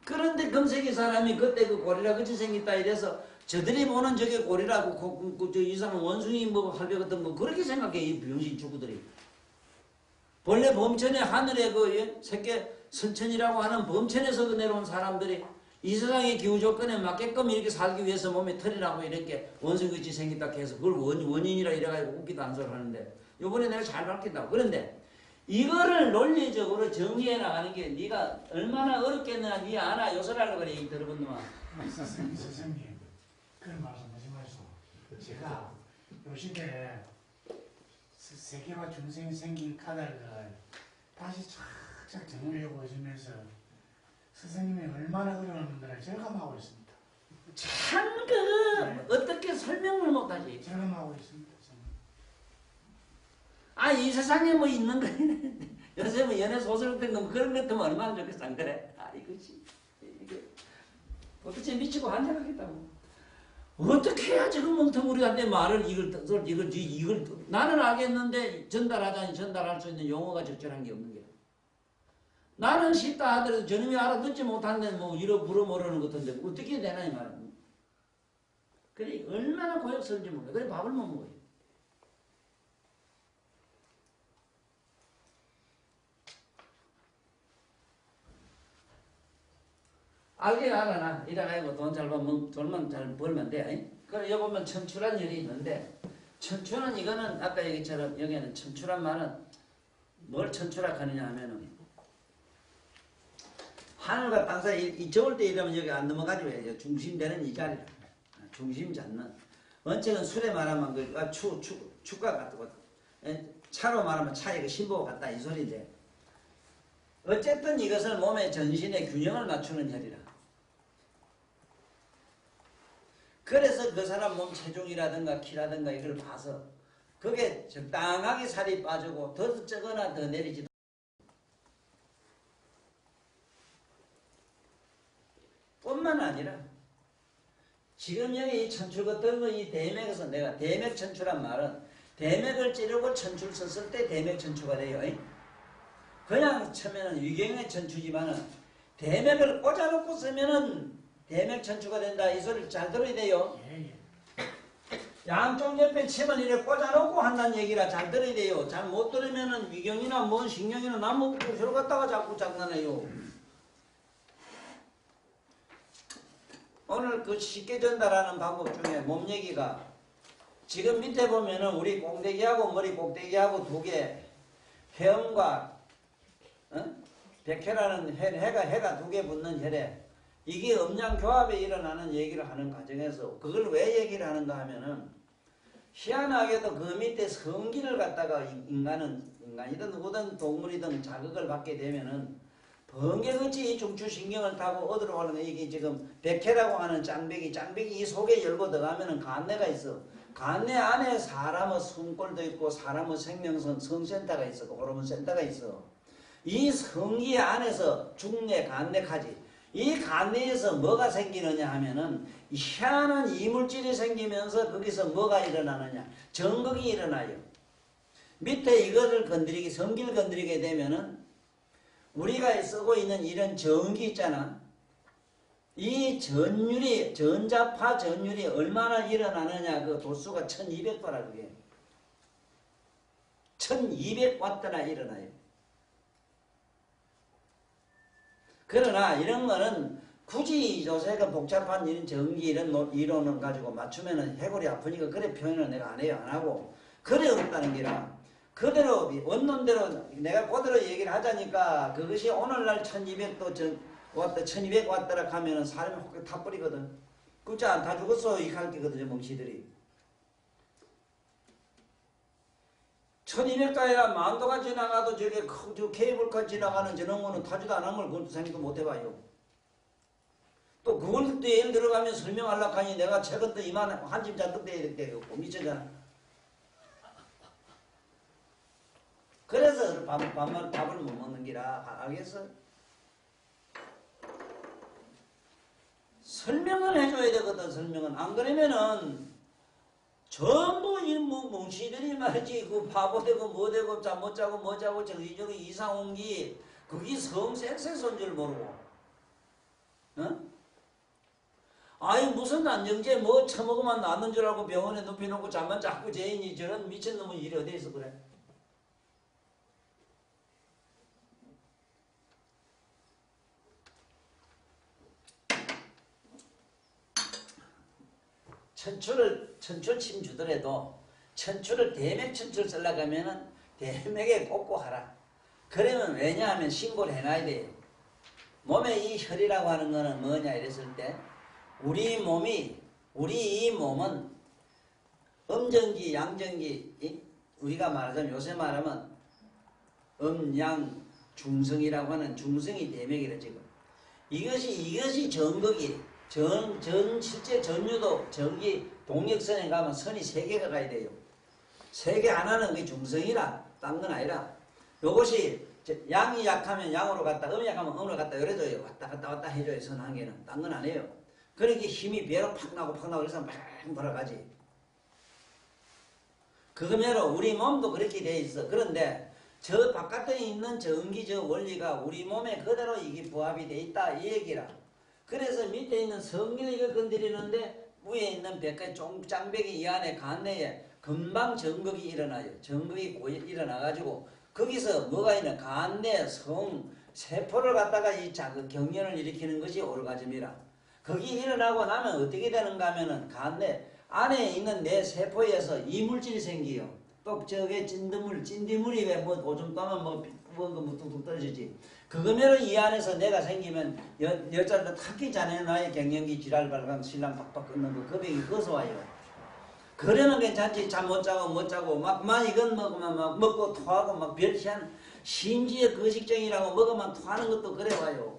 그런데 금세기 사람이 그때 그 고리라 같이 생겼다 이래서 저들이 보는 저게 고리라고 저 이상한 원숭이 뭐 할배 같은 거 그렇게 생각해 이 병신 주구들이. 본래 범천에 하늘에 그 새끼 선천이라고 하는 범천에서 내려온 사람들이 이 세상의 기후 조건에 맞게끔 이렇게 살기 위해서 몸에 털이 나고 이렇게 원숭이같이 생겼다 해서 그걸 원인이라 이래가지고 웃기도 안 소리 하는데 요번에 내가 잘 밝힌다고. 그런데 이거를 논리적으로 정리해 나가는 게 네가 얼마나 어렵겠느냐 네 알아. 요소라고 그래 이 들어본 놈아. 선생님 그런 말씀하지 마시고 제가 요 시대에 세계화 중생이 생긴 카드를 다시 착착 정리해 보시면서 선생님이 얼마나 어려운 분들을 절감하고 있습니다. 참 어떻게 설명을 못하지. 절감하고 있습니다. 아 이 세상에 뭐 있는 거 요새 뭐 연애 소설 같은 거 그런 것 같으면 얼마나 좋겠어 안 그래? 아 이거지 이게 도대체 미치고 환장하겠다고. 어떻게 해야 지금 멍텅구리한테 말을 이걸 나는 알겠는데 전달하자니 전달할 수 있는 용어가 적절한 게 없는 게. 나는 쉽다 하더라도 저놈이 알아듣지 못하는데 뭐 이러 불어 모르는 것 같은데 어떻게 되나 이 말은. 그래 얼마나 고역스러운지 몰라. 그래 밥을 못 먹어요. 알긴 알아나. 이래가지고 돈만 잘 벌면 돼. 그래 여기 보면 천추란 일이 있는데 천추는 이거는 아까 얘기처럼 여기에는 천추란 말은 뭘 천추라 하느냐 하면은 하늘과 땅 사이 이 좋을 때 이러면 여기 안 넘어가지고 해야죠. 중심되는 이 자리라. 중심 잡는. 원칙은 술에 말하면 그 축가 같고 차로 말하면 차의 그 신보 같다 이 소리인데 어쨌든 이것을 몸의 전신의 균형을 맞추는 혈이라. 그래서 그 사람 몸 체중이라든가 키라든가 이걸 봐서 그게 적당하게 살이 빠지고 더 쩌거나 더 내리지도 뿐만 아니라 지금 여기 이 천출 같은 거 이 대맥에서 내가 대맥 천출한 말은 대맥을 찌르고 천출 썼을 때 대맥 천출가 돼요. 그냥 처음에는 위경의 천출이지만은 대맥을 꽂아놓고 쓰면은 대맥 천출가 된다. 이 소리를 잘 들어야 돼요. 양쪽 옆에 침을 이렇게 꽂아놓고 한다는 얘기라 잘 들어야 돼요. 잘 못 들으면은 위경이나 뭔 신경이나 나무 부스러 갖다가 자꾸 장난해요. 오늘 그 쉽게 전달하는 방법 중에 몸 얘기가 지금 밑에 보면은 우리 꼭대기하고 머리 꼭대기하고 두 개 회음과 백회라는 해가 두 개 붙는 혈에 이게 음양교합에 일어나는 얘기를 하는 과정에서 그걸 왜 얘기를 하는가 하면은 희한하게도 그 밑에 성기를 갖다가 인간이든 누구든 동물이든 자극을 받게 되면은 번개같이 이 중추신경을 타고 어디로 가는 거야. 이게 지금 백회라고 하는 짱배기 이 속에 열고 들어가면은 간내가 있어. 간내 안에 사람의 성골도 있고 사람의 생명선 성센터가 있어. 호르몬 센터가 있어. 이 성기 안에서 중내 간내까지 이 간내에서 뭐가 생기느냐 하면은 희한한 이물질이 생기면서 거기서 뭐가 일어나느냐 전극이 일어나요. 밑에 이거를 건드리게 성기를 건드리게 되면은 우리가 쓰고 있는 이런 전기 있잖아. 이 전율이 전자파 전율이 얼마나 일어나느냐 그 도수가 1200도라 그게 1200와트나 일어나요. 그러나 이런 거는 굳이 요새가 복잡한 이런 전기 이런 이론을 가지고 맞추면은 해골이 아프니까 그래 표현을 내가 안 해요. 안 하고 그래 어렵다는 게라. 그대로 원론대로 내가 그대로 얘기를 하자니까 그것이 오늘날 1200도 왔다 1200 왔더라 하면은 사람이 혹 타버리거든. 그자 다 죽었어 이 갈기거든요 멍시들이. 1200가야 만도가 지나가도 저게 저 케이블카 지나가는 저런 거는 타지도 않은 걸 그것도 생각도 못 해봐요. 또 그걸 또 예를 들어가면 설명하려고 하니 내가 최근 또 이만 한 집 잔뜩 돼야 되고 미쳤잖아. 그래서 밥을 못 먹는 기라 알겠어? 설명을 해줘야 되거든. 설명은 안 그러면은 전부 이 뭉치들이 말이지 그 바보 되고 뭐 되고 잠 못 자고 뭐 자고 저기저기 이상 온기 그게 성색색소인 줄 모르고 어? 아이 무슨 안정제 뭐 처먹으면 낫는 줄 알고 병원에 눕혀놓고 잠만 자꾸 재인이 저런 미친놈의 일이 어디 있어 그래. 천출침 주더라도 천출을 대맥 천출 쓰려고 하면은 대맥에 꽂고 하라. 그러면 왜냐하면 신고를 해놔야 돼. 몸에 이 혈이라고 하는 거는 뭐냐 이랬을 때 우리 이 몸은 음정기, 양정기, 우리가 말하자면 요새 말하면 음양 중성이라고 하는 중성이 대맥이라 지금. 이것이 정극이. 실제 전유도 전기 동력선에 가면 선이 3개가 가야 돼요. 3개 하나는 그게 중성이라 딴 건 아니라 요것이 양이 약하면 양으로 갔다 음이 약하면 음으로 갔다 이래줘요. 왔다 갔다 해줘요. 선 한 개는 딴 건 아니에요. 그러니까 힘이 배로 팍 나고 그래서 막 돌아가지. 그거면 우리 몸도 그렇게 돼 있어. 그런데 저 바깥에 있는 전기 저 원리가 우리 몸에 그대로 이게 부합이 돼 있다 이 얘기라. 그래서 밑에 있는 성기를 이걸 건드리는데 위에 있는 백화의 짱배기 이 안에 간내에 금방 정극이 일어나요. 정극이 일어나가지고 거기서 뭐가 있냐 간내, 성, 세포를 갖다가 이 자극 경련을 일으키는 것이 오르가즘이라. 거기 일어나고 나면 어떻게 되는가 하면은 간내 안에 있는 내 세포에서 이물질이 생기요. 또 저게 찐디물이 왜 뭐 오줌 따면 뭐 뚝뚝 떨어지지. 그거면은 이 안에서 내가 생기면 여자들 특히 자네 나의 갱년기 지랄 발광 신랑 팍팍 끊는 거 그병이 거서 와요. 그러면 괜찮지. 잠 못 자고 막 이건 먹으면 막 먹고 토하고 막 별시한 심지어 거식증이라고 먹으면 토하는 것도 그래 와요.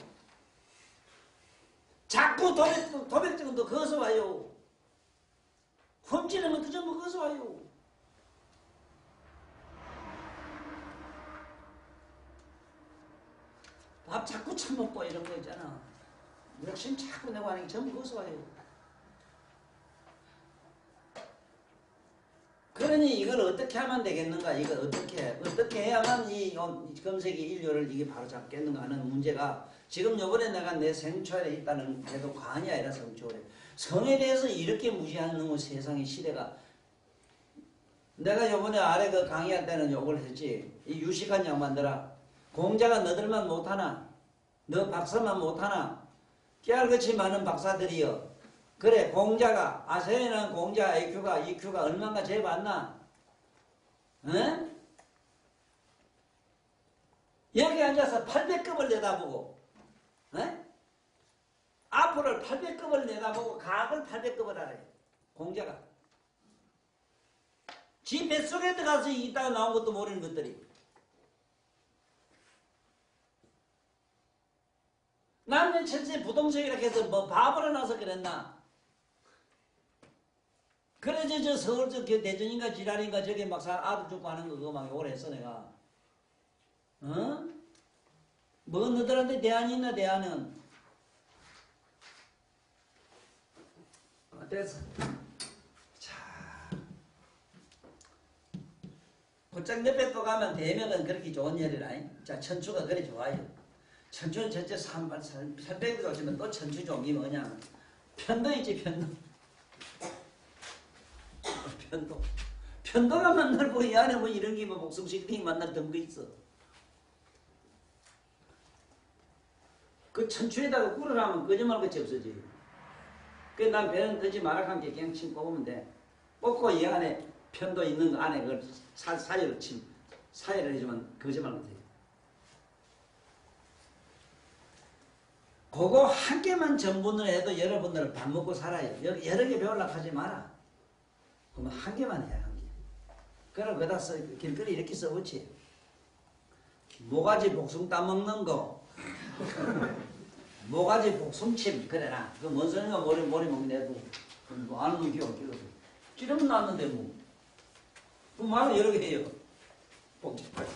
자꾸 도백증도 거서 와요. 훔치는 것도 전부 거서 와요. 밥 자꾸 처먹고 이런 거 있잖아. 욕심 자꾸 내고 하는 게 전부 거기서 와요. 그러니 이걸 어떻게 하면 되겠는가? 이걸 어떻게 해야만 이 검색이 인류를 이게 바로 잡겠는가 하는 문제가 지금 요번에 내가 내 생초월에 있다는 게도 과언이 아니라 성초월에 성에 대해서 이렇게 무시하는 세상의 시대가 내가 요번에 아래 그 강의할 때는 욕을 했지. 이 유식한 양반들아 공자가 너들만 못하나? 너 박사만 못하나? 깨알같이 많은 박사들이여. 그래 공자가 아세는 공자 EQ가 얼마나 재봤나? 응? 여기 앉아서 800급을 내다보고 응? 앞으로를 800급을 내다보고 각을 800급을 하래. 공자가 지 뱃속에 들어가서 있다가 나온 것도 모르는 것들이 남녀천세 부동석이라 해서 뭐 바보를 나서 그랬나? 그래서 저 서울 저 대전인가 지랄인가 저게 막 아들 죽고 하는 거 그거 막 욕을 했어 내가. 어? 뭐 너들한테 대안이 있나 대안은? 됐어. 자, 곧장 옆에 또 가면 대명은 그렇게 좋은 일이라. 자, 천추가 그래 좋아요. 천추는 전체 살빼기도 좋지만 또 천추 종이 뭐냐? 편도 있지 편도. 편도가 만나고 이 안에 뭐 이런 게 뭐 목숨식이 만날 덤거 있어. 그 천추에다가 꿀을 거짓말같이 없어지. 그 난 배는 뜨지 말아 한 게 그냥 침 뽑으면 돼. 뽑고 이 안에 편도 있는 안에 그걸 사이를 해주면 거짓말 못해요. 그거 한 개만 전분을 해도 여러분들은 밥 먹고 살아요. 여러 개 배우려고 하지 마라. 그러면 한 개만 해, 한 개. 그럼 그다 써, 길거리 이렇게 써보지. 모가지 복숭 따먹는 거. 모가지 복숭침, 그래라. 그 뭔 소리가 머리 먹내도. 뭐 아는 건 기억 없기도. 찌르면 났는데 뭐. 그 말을 여러 개 해요. 복잡하게.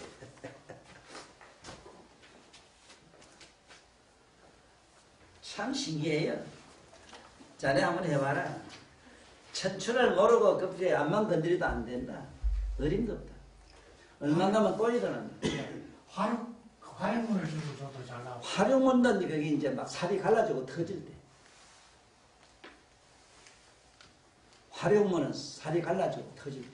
참 신기해요. 자네 한번 해봐라. 천추를 모르고 급하게 암만 건드려도 안 된다. 어림도 없다. 얼마 가면 또 일어난다. 활용문을 주고 줘도 잘 나와. 활용문은 그게 이제 막 살이 갈라지고 터질 때. 활용문은 살이 갈라지고 터질 때.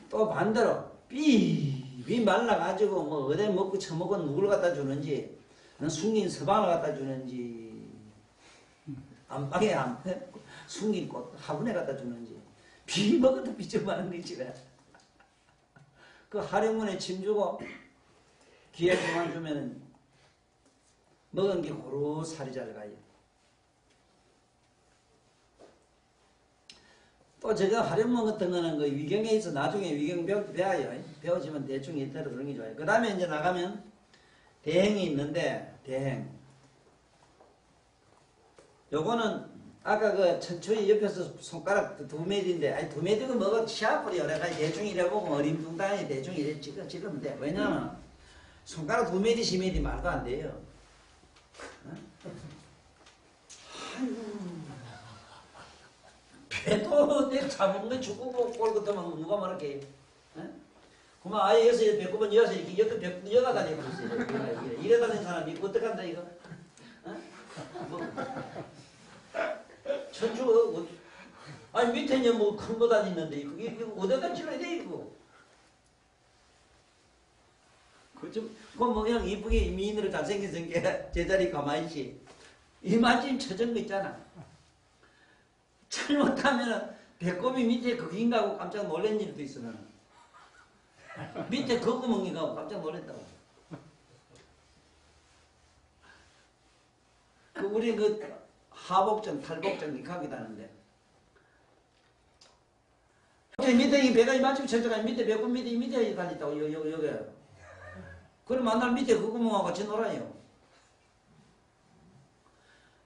또 반대로 삐 말라가지고 뭐 어디 먹고 처먹은 누굴 갖다 주는지 숨긴 서방을 갖다 주는지 안방에 숨긴 꽃 화분에 갖다 주는지 비 먹어도 비점하는 거지. 그 활용문에 침 주고 귀에 그만 주면은 먹은 게 고루 살이 잘 가요. 또 제가 활용문 같은 거는 그 위경에 있어 나중에 위경 배워요. 배워지면 대충 일대로 그런 게 좋아요. 그 다음에 이제 나가면 대행이 있는데 대행. 요거는 아까 그 천추의 옆에서 손가락 두 매디인데 아니 두 매디가 뭐가 치아뿌리요. 내가 대충 이래보고 어림둥당히 대충 이래 찍으면 돼. 왜냐면 손가락 두 매디 시매디 말도 안 돼요. 배도 내 잡으면 죽고 꼴 같으면 누가 말할게. 그만 아예 여기서 배꼽은 여기서 이렇게 옆에 배꼽 여가 다니고 있어요. 이래 다니는 사람이 어떡한다 이거? 뭐. 천주 아니 밑에 뭐 큰 거 다니는데 이거 어디다 찔러야 돼 이거? 그좀 뭐 그냥 이쁘게 미인으로 잘생긴 게 제자리 가만히 있지. 이마짐 쳐진 거 있잖아. 잘못하면 배꼽이 밑에 그긴가 하고 깜짝 놀란 일도 있어 나는. 밑에 그 구멍인가 하고 깜짝 놀랐다고. 우리 그 하복정, 탈복정 이렇게 하게 다는데 밑에 이 배가 이만큼 쳐져가 밑에 배꼽 밑에 다녔다고 여기. 그럼 만날 밑에 그 구멍하고 같이 놀아요.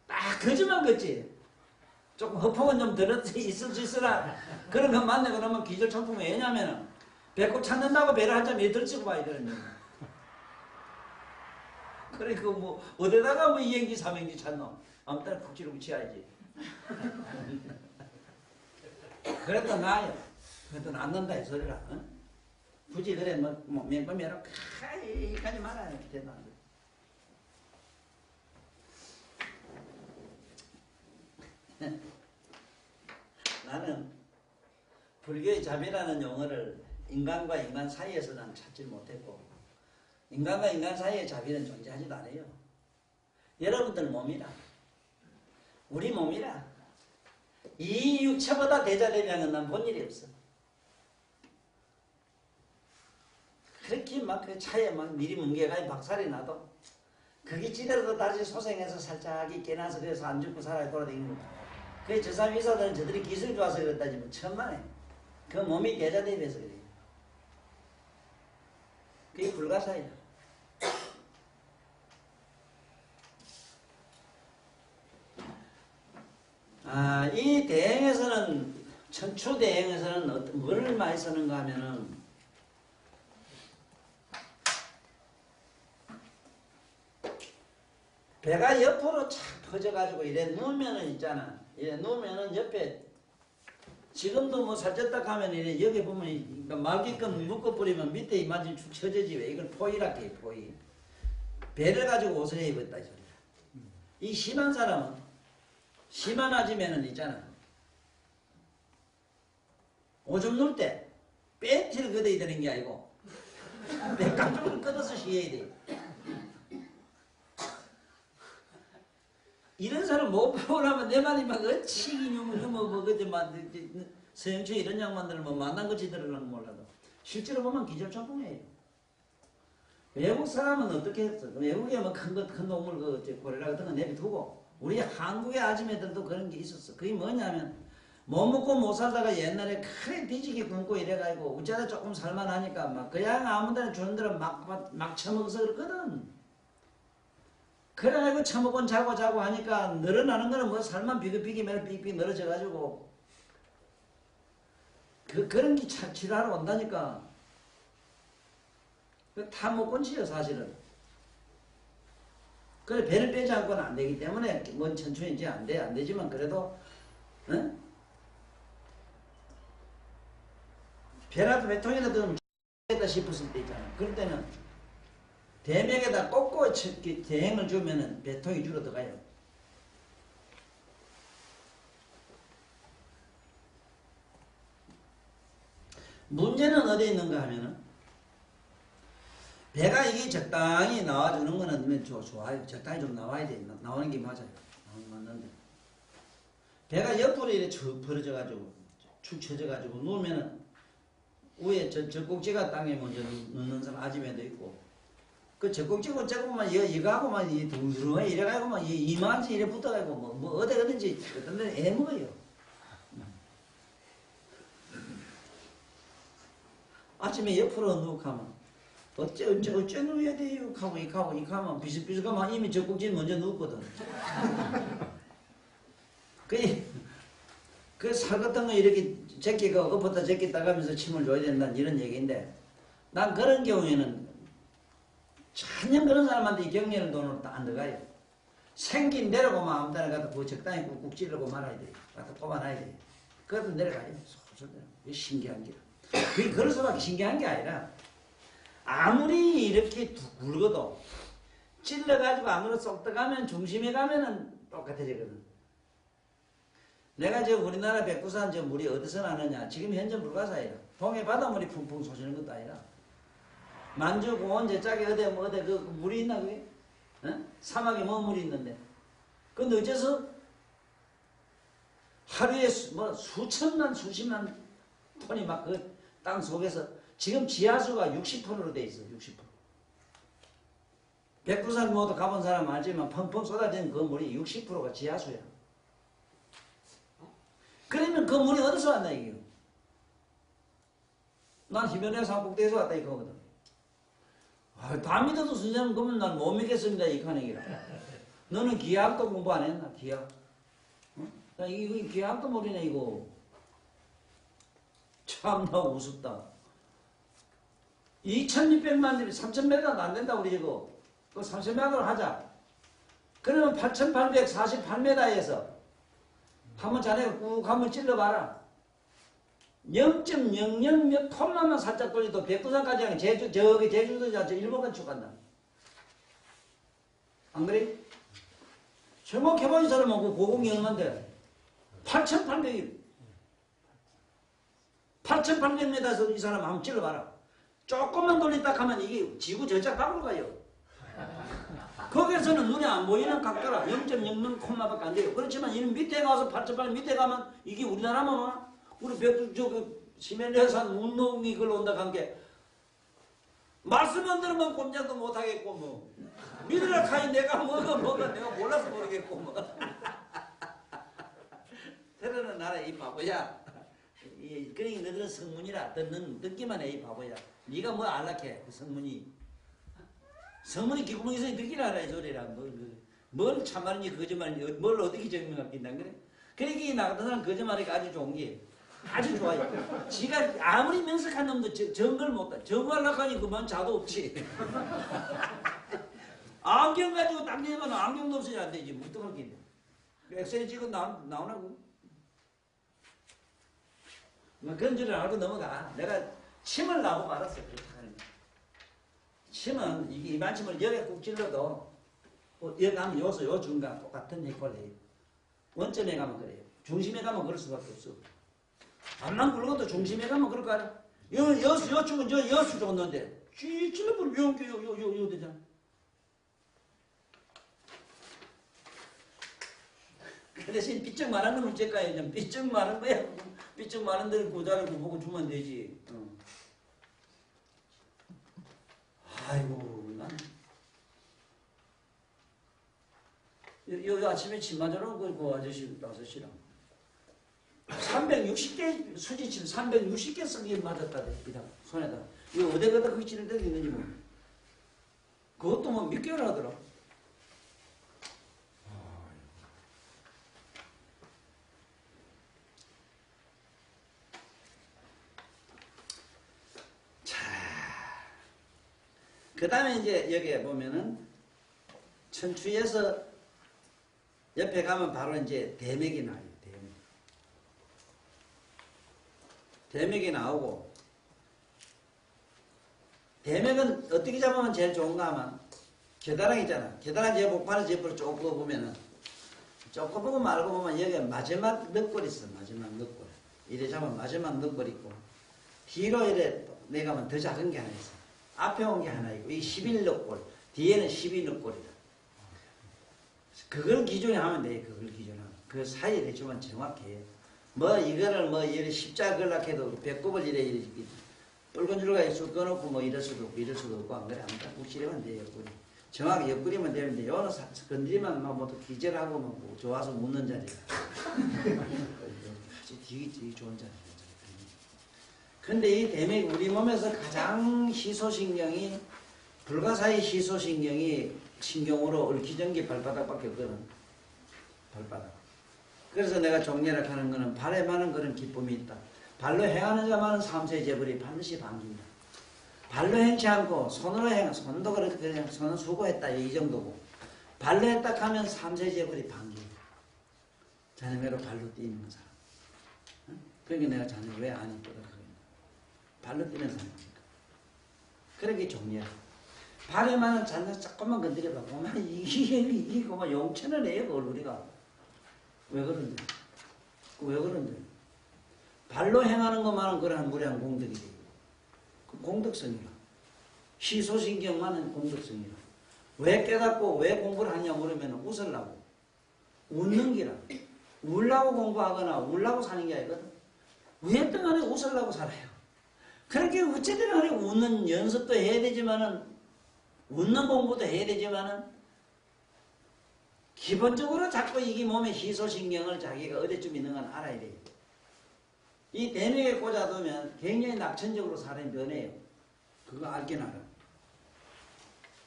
딱 거짓말 같지. 조금 허풍은 좀 있을 수 있으나 그런 거 만나고 나면 기절천풍이 왜냐면은 배꼽 찾는다고 배를 한참 들치고 봐야 되는 거야. 그래 그 뭐 어디다가 뭐 2행지 3행지 찾노? 아무튼 푹 찌르고 치야지. 그래도 나아요. 그래도 낫는다 이 소리라. 어? 굳이 그래 뭐 맹금이라 가지 말아야 된다. 나는 불교의 자비라는 용어를 인간과 인간 사이에서는 찾지 못했고 인간과 인간 사이의 자비는 존재하지도 않아요. 여러분들 몸이라 우리 몸이라 이 육체보다 대자되냐는 난 본 일이 없어. 그렇게 막 그 차에 막 미리 뭉개가 박살이 나도 그게 지대로도 다시 소생해서 살짝 깨나서 그래서 안 죽고 살아 돌아다니는 거야. 그래 저 사람 의사들은 저들이 기술이 좋아서 그랬다지 뭐 천만에 그 몸이 대자대비해서 그래. 그게 불가사이다. 이 대행에서는 천추 대행에서는 뭘 많이 쓰는가 하면은 배가 옆으로 착 퍼져가지고 이래 누우면은 있잖아. 이래 누우면은 옆에 지금도 뭐 살쪘다 하면 이래 여기 보면 말기끔 묶어버리면 밑에 이마지 축 처져지 왜 이걸 포이라고 해 포이. 배를 가지고 옷을 입었다 이 소리야. 이 심한 사람은 심한 아지매는 있잖아. 오줌 누울 때 뺀티를 걷어야 되는 게 아니고 배가죽을 걷어서 쉬어야 돼. 이런 사람 못 보려면 내 말이 막 어치기냐면 그저 막 서영철 이런 양반들을 뭐 만난 거지 들으려는 몰라도 실제로 보면 기절초풍이에요. 외국 사람은 어떻게 했어? 외국에 뭐 큰 동물 고래라 같은 거 내비두고 우리 한국의 아줌매들도 그런 게 있었어. 그게 뭐냐면 못 먹고 못 살다가 옛날에 그래 뒤지게 굶고 이래가지고 어쩌다 조금 살만하니까 막 그냥 아무데나 주는 대로 막 처먹어서 그렇거든. 그래가지고 처먹은 자고 하니까 늘어나는 거는 뭐 살만 비급비기 매일 삑삑 늘어져가지고 그런 게 참 지랄하러 온다니까. 다 못본지요 사실은. 그래 배를 빼지 않고는 안 되기 때문에 뭔 천천히 이제 안 되지만 그래도 응? 배라도 배통이라도 좀 X겠다 싶었을 때 있잖아. 그럴 때는 대명에다 꽂고 대행을 주면은 배통이 줄어들어가요. 문제는 어디에 있는가 하면은 배가 이게 적당히 나와주는 거는 좋아요. 적당히 좀 나와야 돼. 나오는 게 맞아요. 맞는데 배가 옆으로 이렇게 쭉 벌어져가지고 축 처져가지고 누우면은 위에 젖꼭지가 땅에 먼저 넣는 사람 아줌매도 있고 그 젖꼭지고 조금만 이거하고만 이 둥그러워 이래가지고만 이만치 이래 붙어가지고 뭐 어디 가든지 어떤 데는 애먹어요. 아침에 옆으로 누워 하면 어째 누워야 돼요? 하고 이 하면 비슷비슷하면 이미 젖꼭지는 먼저 누웠거든. 그 살 같은 거 이렇게 제끼가 엎었다 제끼다 가면서 침을 줘야 된다는 이런 얘기인데 난 그런 경우에는 전혀 그런 사람한테 경례를 돈으로 안 들어가요. 생긴 대로고만 아무 데나 가도 그 적당히 꾹꾹 찌르고 말아야 돼. 갖다 뽑아놔야 돼. 그래도 내려가요. 이게 신기한 게. 그게 그래서밖에 신기한 게 아니라 아무리 이렇게 굵어도 찔러가지고 아무리 쏙 들어가면 중심에 가면은 똑같아지거든. 내가 지금 우리나라 백두산 저 물이 어디서 나느냐? 지금 현재 불가사예요. 동해 바닷물이 풍풍 솟는 것도 아니라 만주 공원 저 짝에 어디 그 물이 있나 그게? 어? 사막에 뭐 물이 있는데? 근데 어째서 하루에 수천만 수십만 톤이 막 그 땅 속에서 지금 지하수가 60%로 돼 있어. 60%. 백두산 모두 가본 사람 알지만 펑펑 쏟아지는 그 물이 60%가 지하수야. 그러면 그 물이 어디서 왔나 이게요? 난 히말라야 산꼭대기에서 왔다 이거거든. 다 믿어도 선생님 그러면 난 못 믿겠습니다 이칸 얘기라. 너는 기하학도 공부 안 했나? 기하학. 어? 이거 기하학도 모르네 이거. 참나 우습다. 2600만 님 3000m도 안 된다 우리 이거. 그 3000m를 하자. 그러면 8848m에서 한번 자네가 꾹 한번 찔러봐라. 0.00 몇 톤만 살짝 돌려도 백두산까지 하면 저기 제주도 저 일본까지 쭉 간다. 안 그래? 생각해본 사람은 그 고공이 얼만데? 8,800일. 8,800m에서 이 사람 한번 찔러봐라. 조금만 돌렸다 하면 이게 지구 저쪽 밖으로 가요. 거기에서는 눈에 안 보이는 각도라 0.00 콤마밖에 안 돼요. 그렇지만 이는 밑에 가서 8,800 밑에 가면 이게 우리나라만 오나? 우리 시멘레산 운동이 걸로 온다 한 게 말씀만 들으면 꼼짝도 못하겠고 뭐 믿으라 카이 내가 뭐가 내가 몰라서 모르겠고 뭐 그러는 나라 이 바보야. 그러니 너희들은 성문이라 듣기만 해 이 바보야. 네가 뭐 알락해 그 성문이 귓구멍에서 듣기를 알아 이 소리라. 뭘 참말인지 거짓말인지 뭘 어떻게 증명하겠나 그래? 그러니까 나같은 사람 거짓말이 아주 좋은 게 아주 좋아요. 지가 아무리 명석한 놈도 정걸 못해. 정하려고 하니 그만 자도 없지. 안경 가지고 딱 내면 안경도 없어야 안 되지. 무등하게. 엑스레이 찍어 나오나고. 그런 줄을 알고 넘어가. 내가 침을 나고 말았어. 침은 이만 침을 여기에 꾹 찔러도 여기 가면 요 중간 똑같은 역할을 해요. 원점에 가면 그래요. 중심에 가면 그럴 수밖에 없어. 암만 굵어도 중심에 가면 그럴 거 아니야. 여축은 여수 줬는데 찔러버리면 요 되잖아. 그 대신 삐쩍 마른 놈을 째까야 삐쩍 마른 거야. 삐쩍 마른 데를 고자를 보고 주면 되지. 아이고, 난. 요 아침에 침 맞으러 그 아저씨랑 360개 수지침 360개 쓰기 맞았다. 손에다. 이거 어디가다 그거 찌를 때도 있는지 뭐. 그것도 뭐 몇 개월 하더라. 그 다음에 이제 여기에 보면은 천추에서 옆에 가면 바로 이제 대맥이 나와요. 대맥이 나오고, 대맥은 어떻게 잡으면 제일 좋은가 하면 겨드랑이 있잖아. 겨드랑이 제 목판을 제부로 쭉 보면은 조금 보고 말고 보면 여기 마지막 넉골 있어. 마지막 넉골. 이래 잡으면 마지막 넉골 있고, 뒤로 이래 내가면 더 작은 게 하나 있어. 앞에 온 게 하나 있고, 이 11넉골, 뒤에는 12넉골이다. 그걸 기준에 하면 돼. 그걸 기준에 하면. 그 사이에 대충은 정확해. 뭐 이거를 뭐 이래 십자 걸락해도 배꼽을 이래 붉은 줄과 쑥 꺼놓고 뭐 이럴 수도 없고 이럴 수도 없고 안 그래. 아무튼 욱시리면 돼. 옆구리. 정확히 옆구리만 되면 요는 건드리면 막 모두 기절하고 뭐 좋아서 묻는 자리야. 되게 좋은 자리야. 근데 이 대맥 우리 몸에서 가장 희소신경이 불가사의 희소신경이 신경으로 얽히전기 발바닥밖에 없거든. 발바닥. 그래서 내가 종례를 하는 거는 발에만은 그런 기쁨이 있다. 발로 행하는 자만은 삼세 재벌이 반드시 반긴다. 발로 행치 않고 손으로 손도 그렇게 그냥 손은 수고했다 이 정도고 발로 했다 하면 삼세 재벌이 반긴다. 자네매로 발로 뛰는 사람. 응? 그러니까 내가 자네 왜 안 이쁘다 그러냐. 발로 뛰는 사람이니까. 그러게 종례야. 발에만은 자네 조금만 건드려봐. 보면 이게 그만 용천을 해요 그걸 우리가. 왜 그런데? 왜 그런데? 발로 행하는 것만은 그러한 무례한 공덕이 돼요. 그 공덕성이라. 희소신경만은 공덕성이라. 왜 깨닫고 왜 공부를 하냐 물으면 웃으려고. 웃는 기라. 울라고 공부하거나 울라고 사는 게 아니거든. 왜 동안에 웃으려고 살아요. 그렇게 어쨌든 간에 웃는 연습도 해야 되지만은 웃는 공부도 해야 되지만은 기본적으로 자꾸 이게 몸의 희소신경을 자기가 어디쯤 있는 건 알아야 돼요. 이 대뇌에 꽂아두면 굉장히 낙천적으로 사람이 변해요. 그거 알긴 알아.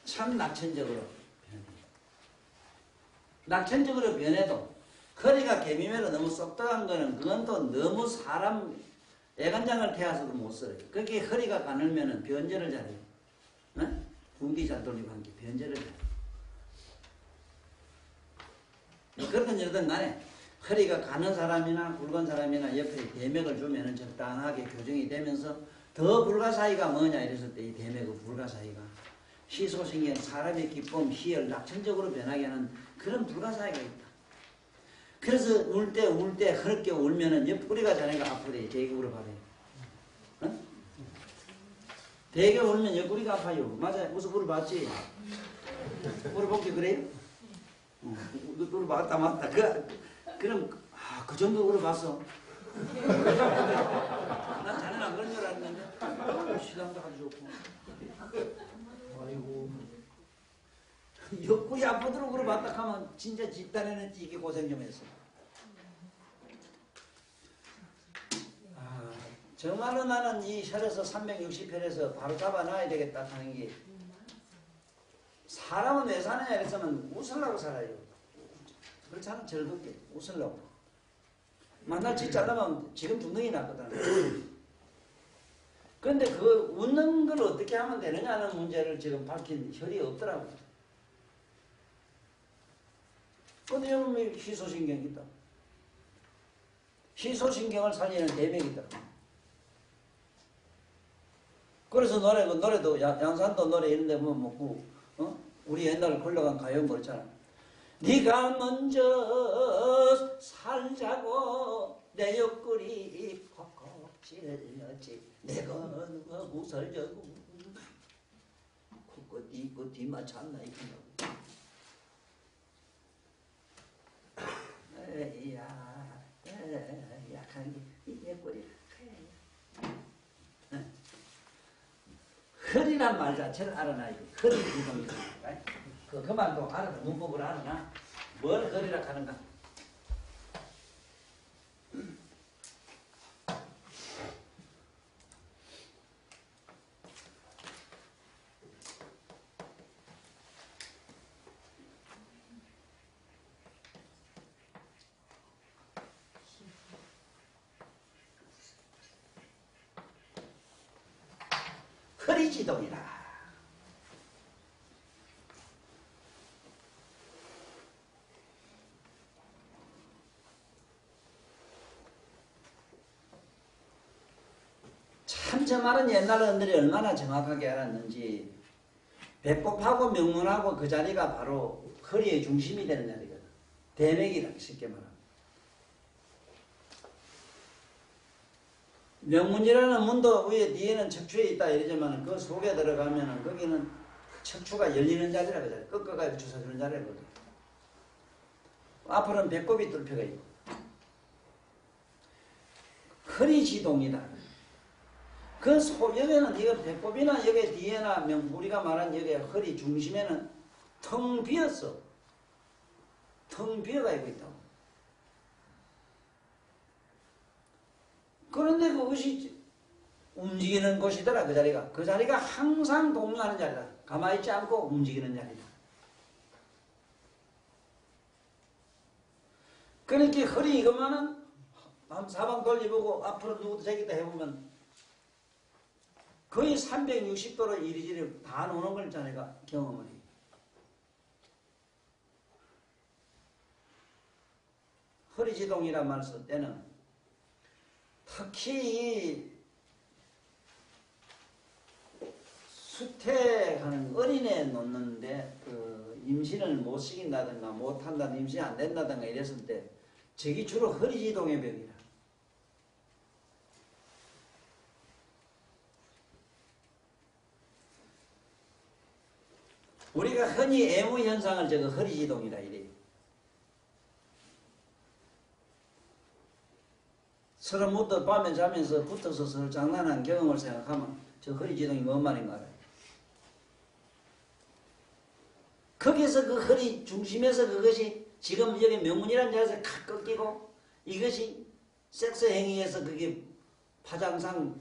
참 낙천적으로 변해요. 낙천적으로 변해도 허리가 개미매로 너무 쏙떡한 거는 그건 또 너무 사람 애간장을 태워서도 못 써요. 그렇게 허리가 가늘면은 변절을 잘해요. 응? 궁디 잘 돌리고 한 게 변절을 잘해요. 그렇든 이러든 간에 허리가 가는 사람이나 굵은 사람이나 옆에 대맥을 주면은 적당하게 교정이 되면서 더 불가사의가 뭐냐 이랬을 때 이 대맥의 불가사의가 희소신경, 사람의 기쁨, 희열, 낙천적으로 변하게 하는 그런 불가사의가 있다. 그래서 울 때 그렇게 울면은 옆구리가 자네가 아프대. 되게 울어봐래. 응? 되게 울면 옆구리가 아파요. 맞아요. 무슨 울어봤지? 울어볼게 그래요? 울어봤다 맞다. 그럼 그 정도 울어봤어. 난 자네는 안 그런 줄 알았는데 시간도 아주 좋고. 아이고 옆구리 아프도록 울어봤다 하면 진짜 집단에는 이게 고생 좀 했어. 정말로 나는 이 혈에서 360혈에서 바로 잡아놔야 되겠다 하는 게 사람은 왜 사느냐 이랬으면 웃으려고 살아요. 그렇지 않아? 즐겁게 웃으려고. 만날 짓 잘나면 지금 두덩이 났거든. 그런데 그 웃는 걸 어떻게 하면 되느냐는 문제를 지금 밝힌 혈이 없더라고. 근데 여러분 희소신경이 있다. 희소신경을 살리는 대맥이 있다. 그래서 노래도 양산도 노래 이런데 보면 뭐 우리 옛날 흘러간 가요 뭐 있잖아. 네가 먼저 살자고 내 옆구리 콕콕 찔렀지 내가 누가 웃으려고 그거 뒤만 참나 이거라고. 허리야 약한 게 이게 꼬리 허리란 말 자체를 알아놔야 돼. 허리 이동이다. 그만도 알아라. 문법을 알아놔. 뭘 허리라 하는가? 허리지동이다. 참 저 말은 옛날 어른들이 얼마나 정확하게 알았는지 배꼽하고 명문하고 그 자리가 바로 허리의 중심이 되는 자리거든. 대맥이다 쉽게 말하면. 명문이라는 문도 위에 뒤에는 척추에 있다 이러지만 그 속에 들어가면은 거기는 척추가 열리는 자리라 그 자리. 꺾어가지고 주워주는 자리거든. 앞으로는 배꼽이 뚫혀가 있고. 허리지동이다. 그 여기는 이거 배꼽이나 여기 뒤에나 우리가 말한 여기 허리 중심에는 텅 비었어. 텅 비어가 있다고. 그런데 그것이 움직이는 곳이더라 그 자리가. 그 자리가 항상 동요하는 자리다. 가만히 있지 않고 움직이는 자리다. 그러니까 허리 이것만은 한 사방 돌려보고 앞으로 누구도 저기다 해보면 거의 360도로 이리저리 다 노는 걸 자네가 경험을 해. 허리지동이란 말을 쓸 때는 특히 이 수태하는 어린애 놓는데 그 임신을 못 시킨다든가 못한다든가 임신 안 된다든가 이랬을 때 저기 주로 허리지동의 병이라. 우리가 흔히 애무현상을 저거 허리지동이라 이래요. 서로 묻어 밤에 자면서 붙어서 서로 장난하는 경험을 생각하면 저 허리지동이 뭔 말인가 알아요. 거기서 그 허리 중심에서 그것이 지금 여기 명문이라는 자리에서 칵 꺾이고 이것이 섹스 행위에서 그게 파장처럼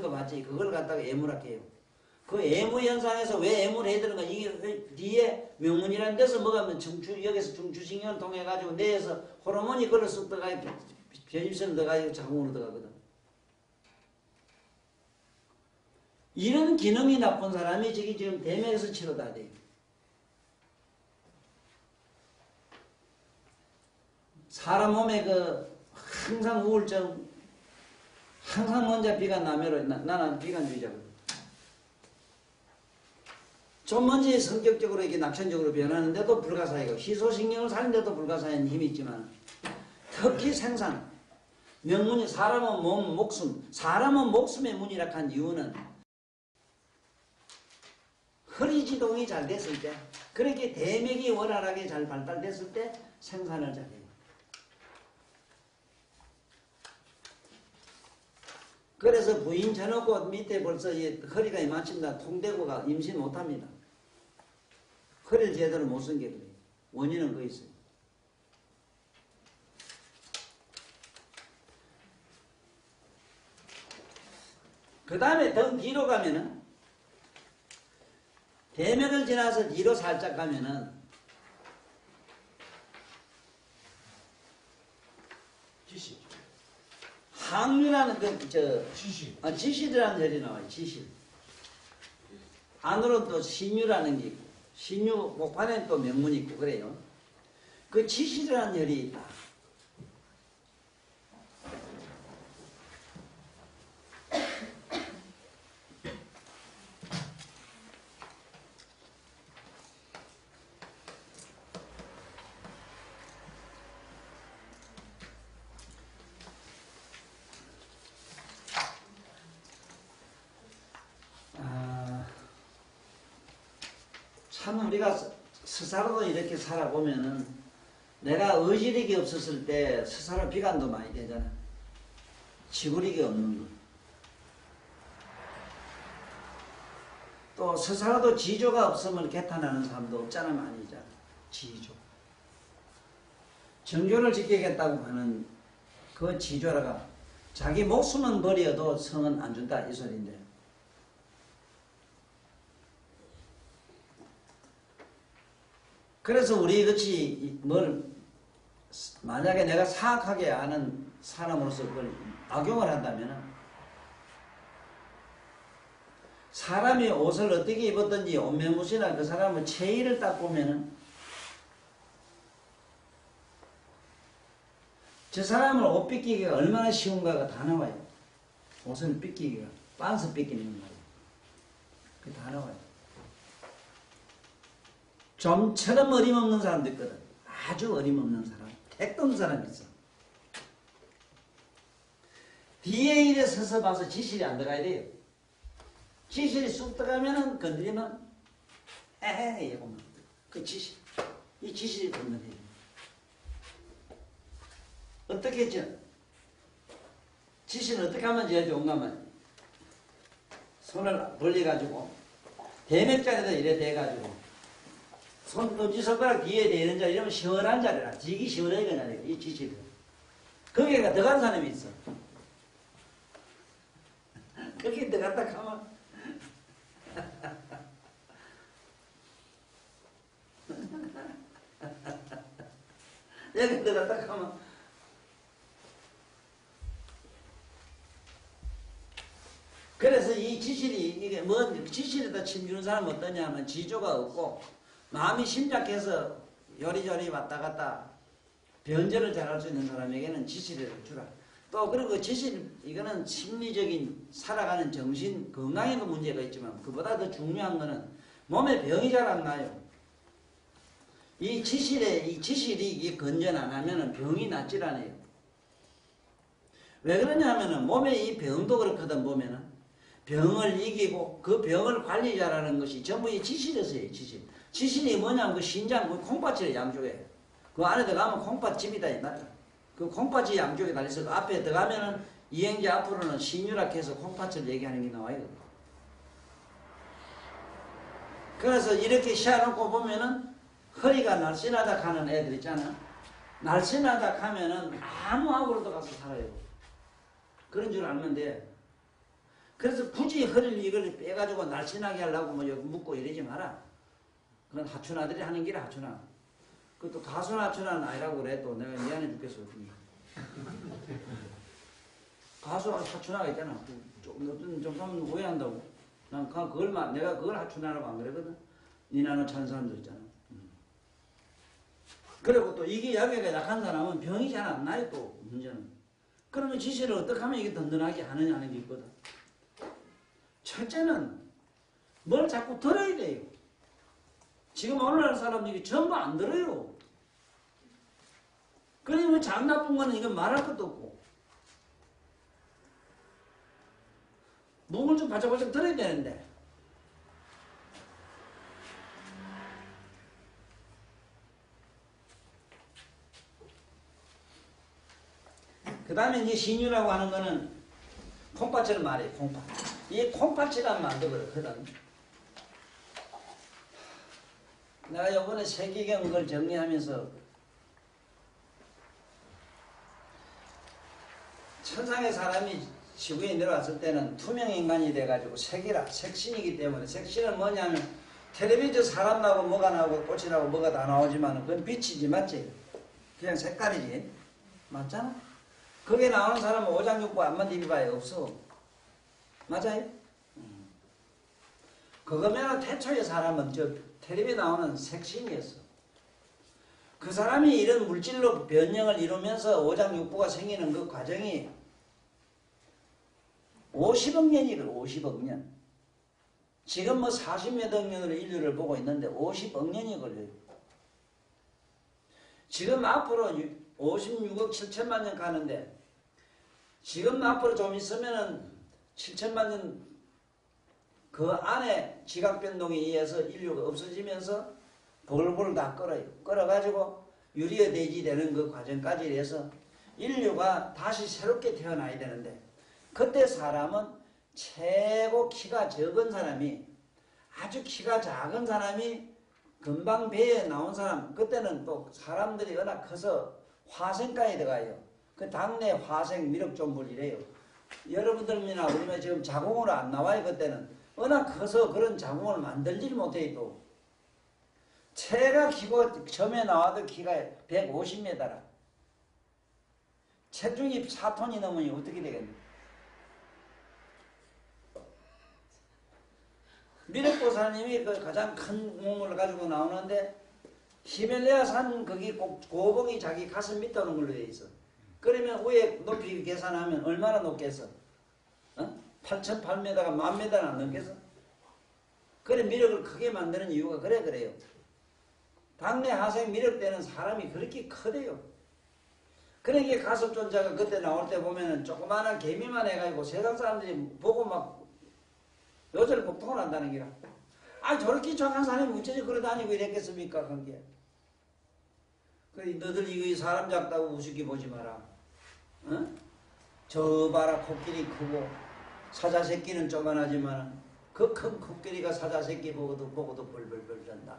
거 맞지? 그걸 갖다가 애무라 해요. 그 애무 현상에서 왜 애무를 해야 되는가? 이게 뒤에 명문이라는 데서 뭐가면 여기서 중추신경을 통해 가지고 뇌에서 호르몬이 그걸 쑥 들어가 변질성 들어가지고 자궁으로 들어가거든. 이런 기능이 나쁜 사람이 저기 지금 대맥에서 치료다 돼. 사람 몸에 그 항상 우울증, 항상 먼저 비가 나면로 나는 비관주의자거든. 좀 먼저 성격적으로 이렇게 낙천적으로 변하는데도 불가사의고 희소신경을 살리는데도 불가사의한 힘이 있지만 특히 생산, 명문이 사람은 몸, 목숨, 사람은 목숨의 문이라 한 이유는 허리지동이 잘 됐을 때 그렇게 대맥이 원활하게 잘 발달됐을 때 생산을 잘해요. 그래서 부인 쳐놓고 밑에 벌써 허리가 마침다 통대고가 임신 못합니다. 허리를 제대로 못 쓴 게 그래요. 원인은 그거 있어요. 그 다음에 더 뒤로 가면은 대맥을 지나서 뒤로 살짝 가면은 지시. 항류라는 지시. 지실이라는 절이 나와요. 지실. 안으로 또 신유라는 게 있고 신유 목판에는 또 명문이 있고 그래요. 그 지실이라는 절이 있다. 참 우리가 스스로도 이렇게 살아보면은 내가 의지력이 없었을 때 스스로 비관도 많이 되잖아. 지구력이 없는 거. 또 스스로도 지조가 없으면 개탄하는 사람도 없잖아, 많이잖아. 지조. 정교를 지키겠다고 하는 그 지조라가 자기 목숨은 버려도 성은 안 준다 이 소리인데. 그래서 우리 같이 만약에 내가 사악하게 아는 사람으로서 그걸 악용을 한다면 사람이 옷을 어떻게 입었든지 옷매무새나 그 사람의 체의를 딱 보면은 저 사람을 옷 삐끼기가 얼마나 쉬운가가 다 나와요. 옷을 삐끼기가 빤스 삐끼는 거예요. 그게 다 나와요. 좀처럼 어림없는 사람도 있거든. 아주 어림없는 사람, 택도 없는 사람이 있어. 뒤에 일에 서서 봐서 지실이 안 들어가야 돼요. 지실이 쑥 들어가면은 건드리면 에헤 이거만 그 지실, 이 지실이 건드려요. 어떻게 했죠? 지실은 어떻게 하면 제일 좋은가 하면 손을 벌려가지고 대맥자리에다 이래 대가지고 손 엄지손가락 뒤에 대는 자리 이러면 시원한 자리라. 지기 시원하게 그냥 이 지실은. 거기가 들어간 사람이 있어. 거기 들어갔다 가면 여기 들어갔다 가면 그래서 이 지실이 이게 뭐 지실에다 침주는 사람은 어떠냐 하면 지조가 없고 마음이 심작해서 요리조리 왔다 갔다 변절을 잘할 수 있는 사람에게는 지실을 주라. 또 그리고 지실 이거는 심리적인 살아가는 정신 건강에도 문제가 있지만 그보다 더 중요한 거는 몸에 병이 잘 안 나요. 이 지실이 이게 건전 안 하면은 병이 낫질 않아요. 왜 그러냐 하면은 몸에 이 병도 그렇거든 보면은 병을 이기고 그 병을 관리 잘하는 것이 전부 이 지실에서예요. 지실이 뭐냐면 그 신장 그 콩팥이래 양쪽에 그 안에 들어가면 콩팥집이다 이 말이야. 그 콩팥이 양쪽에 달려서 그 앞에 들어가면은 이행제 앞으로는 신유락해서 콩팥을 얘기하는 게 나와요. 그래서 이렇게 시야놓고 보면은 허리가 날씬하다 하는 애들 있잖아. 날씬하다 하면은 아무 악으로도 가서 살아요. 그런 줄 알면 돼. 그래서 굳이 허리를 이걸 빼가지고 날씬하게 하려고 뭐 여기 묶고 이러지 마라. 그건 하춘아들이 하는 길이 하춘아. 그것도 가수나 하춘아는 아니라고 그래도 내가 미안해 죽겠어. 가수 하춘아가 있잖아. 좀 사람 오해한다고. 난 내가 그걸 하춘아라고 안 그러거든. 니나는 찬 사람도 있잖아. 그리고 또 이게 약에가 약한 사람은 병이 잘 안 나요. 또 문제는. 그러면 지시를 어떻게 하면 이게 든든하게 하느냐 하는 게 있거든. 첫째는 뭘 자꾸 들어야 돼요. 지금 오늘날 사람들이 전부 안 들어요. 그러면 장 나쁜 거는 이건 말할 것도 없고. 목을 좀 바짝바짝 들어야 되는데. 그 다음에 이제 신유라고 하는 거는 콩팥처럼 말이에요. 콩팥. 이 콩팥이란 말도 그렇거든. 내가 이번에 세계경 그걸 정리하면서 천상의 사람이 지구에 내려왔을 때는 투명 인간이 돼가지고 색신이기 때문에 색신은 뭐냐면 텔레비전 사람 나고 뭐가 나오고 꽃이 나고 뭐가 다 나오지만 그건 빛이지 맞지? 그냥 색깔이지 맞잖아? 거기에 나오는 사람은 오장육부 안만 입어봐야 없어. 맞아요? 그거면 태초의 사람은 저 텔레비에 나오는 색신이었어. 그 사람이 이런 물질로 변형을 이루면서 오장육부가 생기는 그 과정이 50억 년이래. 50억 년. 지금 뭐 40몇 억 년으로 인류를 보고 있는데 50억 년이 걸려요. 지금 앞으로 56억 7천만 년 가는데 지금 앞으로 좀 있으면은 7천만 년 그 안에 지각 변동에 의해서 인류가 없어지면서 볼볼 다 끓어요. 끓어가지고 유리어돼지 되는 그 과정까지 해서 인류가 다시 새롭게 태어나야 되는데 그때 사람은 최고 키가 적은 사람이 아주 키가 작은 사람이 금방 배에 나온 사람 그때는 또 사람들이 워낙 커서 화생가에 들어가요. 그 당내 화생 미륵존불이래요. 여러분들이나 우리가 지금 자궁으로 안 나와요. 그때는 워낙 커서 그런 자궁을 만들지 못해요. 또 체가 키고 처음에 나와도 키가 150m라 체중이 4톤이 넘으니 어떻게 되겠냐. 미륵보살님이 그 가장 큰 몸을 가지고 나오는데 히말라야 산 거기 고봉이 자기 가슴 밑에 오는 걸로 되어 있어. 그러면 위에 높이 계산하면 얼마나 높겠어? 8,800m가 10,000m는 안 넘겠어? 그래 미륵을 크게 만드는 이유가 그래요. 당내 하생 미륵 때는 사람이 그렇게 크대요. 그러니까 가섭존자가 그때 나올 때 보면은 조그마한 개미만 해가지고 세상 사람들이 보고 막 요절 복통을 한다는 기라. 아 저렇게 착한 사람이 어쩌지 그러다니고 이랬겠습니까? 그게. 그래 너들 이거 사람 작다고 우습게 보지 마라. 어? 저 봐라 코끼리 크고 사자 새끼는 조만하지만 그 큰 코끼리가 사자 새끼 보고도 벌벌벌 잔다.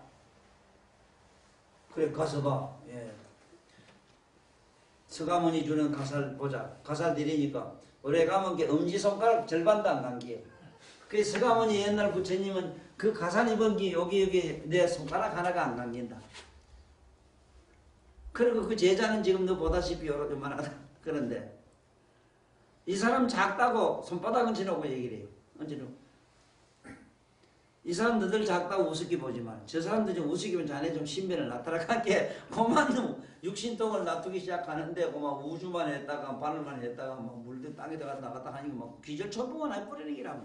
그래 가서 봐. 예. 서가모니 주는 가살 보자. 가살 드리니까 오래 가면 게 엄지손가락 절반도 안 감기요. 그 서가모니 옛날 부처님은 그 가살 입은 게 여기 내 손가락 하나가 안 감긴다. 그리고 그 제자는 지금 너 보다시피 여러 조만하다. 그런데 이 사람 작다고 손바닥은 지나고 얘기를 해요. 언제는 이 사람들 작다고 우습게 보지만 저 사람들 좀 우습게 보면 자네 좀 신변을 나타나게 그만 육신통을 놔두기 시작하는데 그만 우주만 했다가 바늘만 했다가 막 물든 땅에 들어갔다 나갔다 하니까 막 귀절천풍은 안 뿌리는 기라.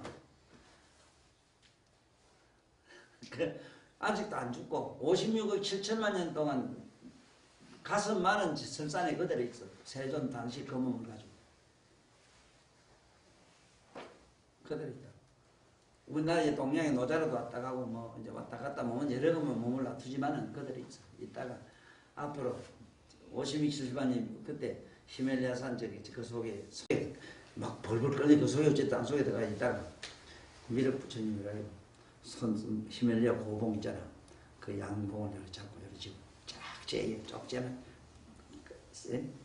아직도 안 죽고 56억 7천만 년 동안 가슴 많은 설산에 그대로 있어. 세존 당시 그 몸을 가지고 그대로 있다. 우리나라 이제 동양에 노자로도 왔다 가고 뭐 이제 왔다 갔다 보면 여러 번만 몸을 놔두지만은 그대로 있어. 있다가 앞으로 52, 70만님 그때 히말라야산 저기 그 속에 막 벌벌 끓는 그 속에 어쨌든 땅 속에 들어가 있다가 미륵 부처님이라 해요. 히말라야 고봉 있잖아. 그 양봉을 이렇게 잡고 이렇게 지금 쫙 째요. 쫙 째면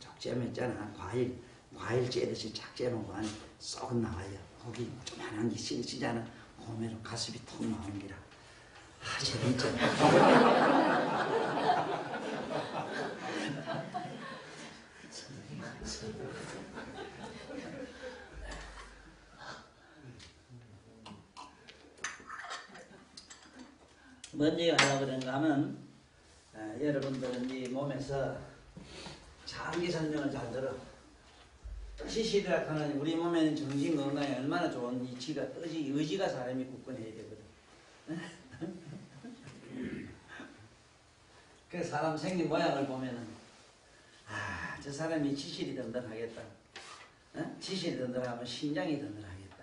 쫙 째면 있잖아. 과일 째듯이 쫙 째면 그 안에 쏙 나와요. 거기 조만한 게 찌잖아. 보면 가슴이 턱 나오는 기라. 아, 재밌죠. 뭔 얘기 하려고 그런가 하면 여러분들은 이 몸에서 장기 설명을 잘 들어. 지식이라 하는 우리 몸에는 정신 건강에 얼마나 좋은 이치가 의지가 사람이 굳건해야 되거든. 그 사람 생긴 모양을 보면은 저 사람이 지실이 든든하겠다. 지실이 든든하면 심장이 든든하겠다.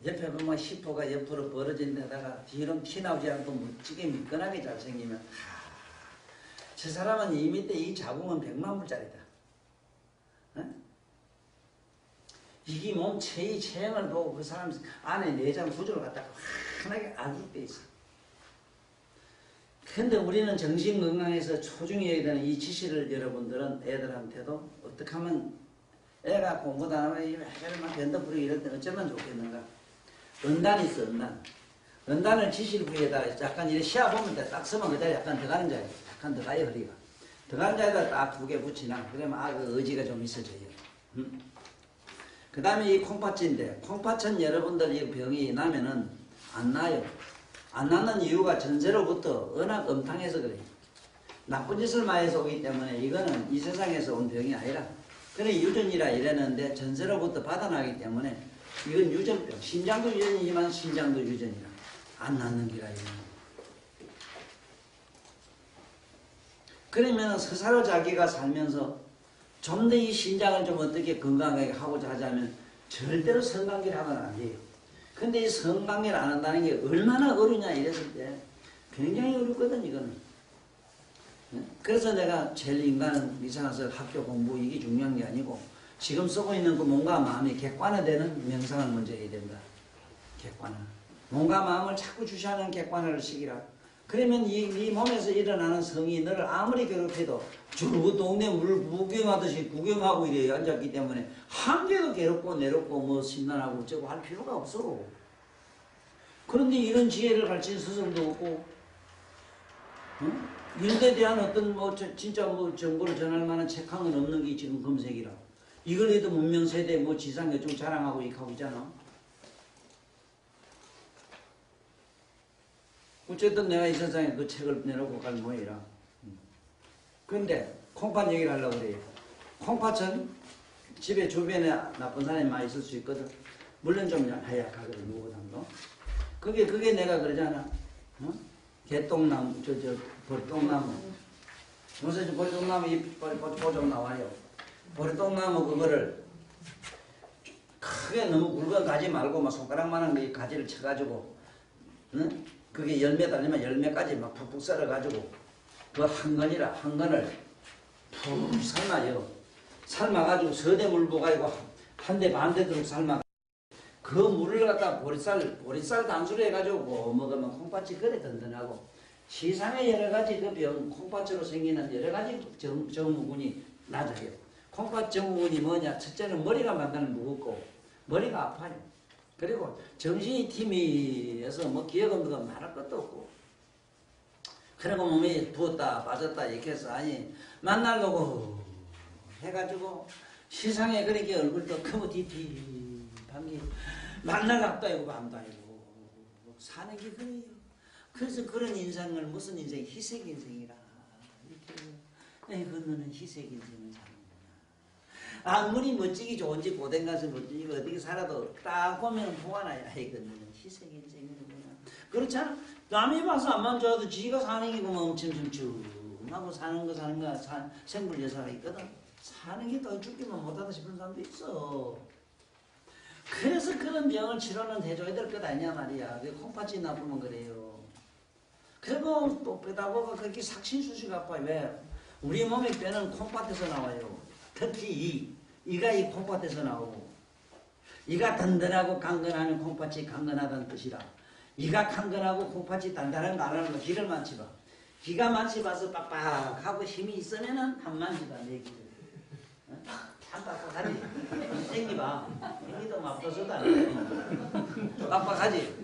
옆에 보면 시포가 옆으로 벌어진 데다가 뒤로 티 나오지 않고 멋지게 미끈하게 잘생기면 저 사람은 이 밑에 이 자궁은 100만 불짜리다. 이게 몸 체형을 보고 그 사람 안에 내장 구조를 갖다가 환하게 알고 돼 있어. 근데 우리는 정신 건강에서 소중히 해야 되는 이 지시를 여러분들은 애들한테도 어떻게 하면 애가 공부도 안 하고 애들만 변덕 부리고 이럴 때 어쩌면 좋겠는가. 은단이 있어, 은단. 은단을 지시를 부여에다 약간 이렇게 시합보면 딱 서면 그 자리에 약간 들어가는 자리. 약간 들어가요, 허리가. 들어가는 자리에다 딱 2개 붙이나. 그러면 그 의지가 좀 있어져요. 그 다음에 이 콩팥인데, 콩팥은 여러분들 이 병이 나면은 안 나요. 안 나는 이유가 전세로부터 워낙 엄탕해서 그래요. 나쁜 짓을 많이 해서 오기 때문에 이거는 이 세상에서 온 병이 아니라, 그래 유전이라 이랬는데 전세로부터 받아나기 때문에 이건 유전병. 심장도 유전이지만 신장도 유전이라. 안 낫는 기라 이거는. 그러면 스스로 자기가 살면서 좀 더 이 신장을 좀 어떻게 건강하게 하고자 하자면 절대로 성관계를 하면 안 돼요. 근데 이 성관계를 안 한다는 게 얼마나 어려냐 이랬을 때 굉장히 어렵거든 이거는. 그래서 내가 제일 인간은 이상해서 학교 공부 이게 중요한 게 아니고 지금 쓰고 있는 그 몸과 마음이 객관화되는 명상을 먼저 해야 된다. 객관화. 몸과 마음을 자꾸 주시하는 객관화를 시키라. 그러면 이 몸에서 일어나는 성이 너를 아무리 괴롭혀도 저 동네 물 구경하듯이 구경하고 이래 앉았기 때문에 한 개도 괴롭고 내롭고 뭐 심란하고 어쩌고 할 필요가 없어. 그런데 이런 지혜를 가르친 스승도 없고, 응? 일에 대한 어떤 뭐 진짜 뭐 정보를 전할 만한 책 한 건 없는 게 지금 검색이라. 이걸 해도 문명 세대 뭐 지상에 좀 자랑하고 이하고 있잖아. 어쨌든 내가 이 세상에 그 책을 내놓고 갈 모양이라. 그런데 콩팥 얘기를 하려고 그래요. 콩팥은 집에 주변에 나쁜 사람이 많이 있을 수 있거든. 물론 좀 하얗거든, 누구든도. 그게 내가 그러잖아. 어? 개똥나무, 보리똥나무. 요새 보리똥나무 잎 보좀 나와요. 보리똥나무 그거를 크게 너무 굵은 가지 말고 막 손가락만한 그 가지를 쳐가지고, 응? 그게 열매 달리면 열매까지 막 푹푹 썰어가지고 그 한 건이라 한 건을 푹 삶아요. 삶아가지고 서대 물 부어가지고 한 대 반 되도록 삶아. 그 물을 갖다 보리쌀 단수로 해가지고 먹으면 콩팥이 그래 든든하고 세상에 여러 가지 그 병, 콩팥으로 생기는 여러 가지 정후군이 낮아요. 콩팥 정후군이 뭐냐? 첫째는 머리가 만나는 무겁고 머리가 아파요. 그리고 정신이 팀이어서 뭐 기억은 뭐 말할 것도 없고. 그리고 몸이 부었다 빠졌다 이렇게 해서 아니 만나려고 해가지고 세상에 그렇게 얼굴도 크고 뒤피 반기 만날 앞도 아니고 밤도 아니고 사는 게 그래요. 그래서 그런 인생을 무슨 인생 희색 인생이라 이렇게 에이 그 너는 희색 인생을 사는구나. 아무리 멋지기 좋은지 고된 가서 멋지기 어떻게 살아도 딱 보면 보아나야 에이 그 너는 희색 인생이구나. 그렇잖아. 남이 봐서 안만 좋아도 지가 사는 게 그만 엄청 춤춤하고 사는 거 생불여사가 있거든. 사는 게 더 죽기만 못하다 싶은 사람도 있어. 그래서 그런 병을 치료는 해줘야 될 것 아니냐 말이야. 그 콩팥이 나쁘면 그래요. 그리고 또 빼다보가 그렇게 삭신수시가 아파요. 왜? 우리 몸의 뼈는 콩팥에서 나와요. 특히 이가 이 콩팥에서 나오고 이가 든든하고 강건하면 콩팥이 강건하다는 뜻이라. 이가 강건하고 콩팥이 단단한 거 안 하는 거 기를 만지봐. 기가 만지봐서 빡빡하고 힘이 있으면은 한 만지봐 내 기를. 참 빡빡하지? 땡기봐. 땡기도 맙도서도 안 돼. 빡빡하지?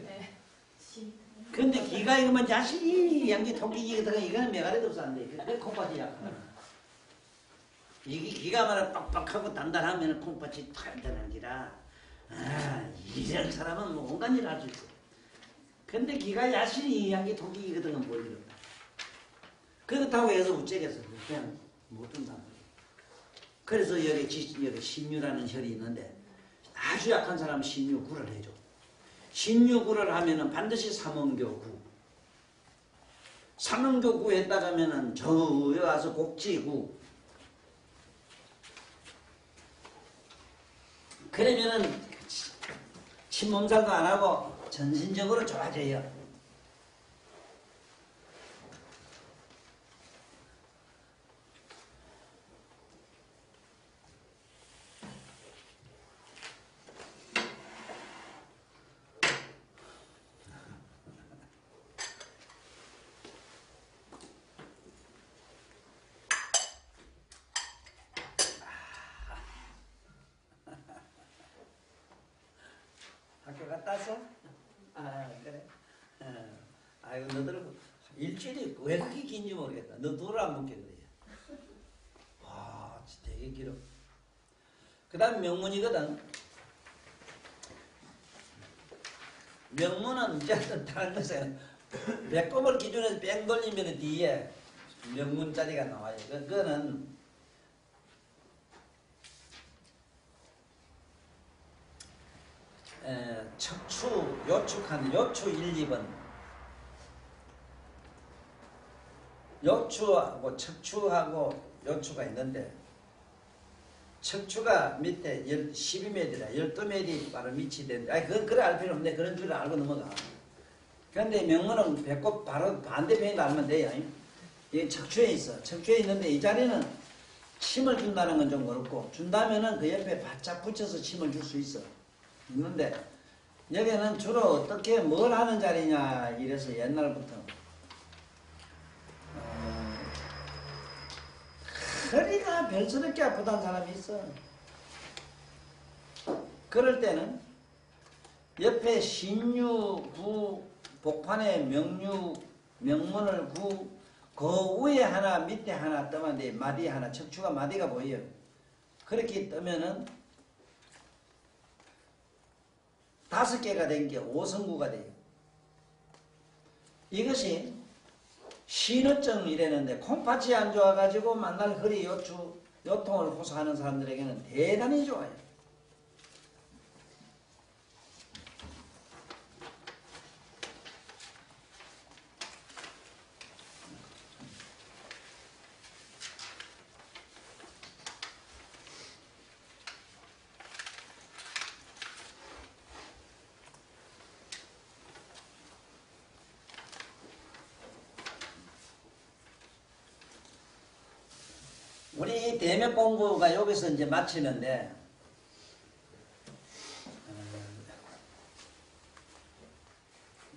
근데 기가 이거만 자신이 양기 토끼기 같은 거 이거는 메가리도 없어 안 돼. 그게 콩팥이 약하다. 이게 기가 말아 빡빡하고 단단하면 콩팥이 단단한 기라. 아, 이런 사람은 뭐 온갖 일을 할 수 있어. 근데 기가 야신이 양기 토끼기 같은 건 뭘 이런다. 그렇다고 해서 우째겠어. 그냥 못 든다. 그래서 여기 신유라는 혈이 있는데 아주 약한 사람은 신유구를 해줘. 신유구를 하면은 반드시 삼원교구. 삼원교구 했다 가면은 저기 와서 곡지구. 그러면은 침몸살도 안 하고 전신적으로 좋아져요. 학교 갔다 왔어? 아 그래? 아이고 너들은 일주일이 왜 그렇게 긴지 모르겠다. 너 돌을 안 먹게 그래. 와 진짜 되게 길어. 그 다음 명문이거든. 명문은 이제 다른 것은 배꼽을 기준해서 뺑 돌리면 뒤에 명문 자리가 나와요. 그거는 척추, 요축하는 요추 1, 2번 요추하고 척추하고 요추가 있는데 척추가 밑에 12m라 12mm 바로 밑이 되는데 아니 그건 그래 알 필요 없는데 그런 줄 알고 넘어가. 그런데 명문은 배꼽 바로 반대편에 알면 돼요. 이게 척추에 있어. 척추에 있는데 이 자리는 침을 준다는 건 좀 그렇고, 준다면은 그 옆에 바짝 붙여서 침을 줄 수 있어. 있는데 여기는 주로 어떻게 뭘 하는 자리냐 이래서 옛날부터 허리가 별스럽게 아프다는 사람이 있어. 그럴 때는 옆에 신유, 구, 복판에 명유, 명문을 구, 그 위에 하나 밑에 하나 뜨면 마디 하나, 척추가 마디가 보여요. 그렇게 뜨면은 5개가 된 게 5성구가 돼요. 이것이 신우증 이랬는데 콩팥이 안 좋아가지고 만날 허리 요통을 호소하는 사람들에게는 대단히 좋아요. 우리 대맥 공부가 여기서 이제 마치는데,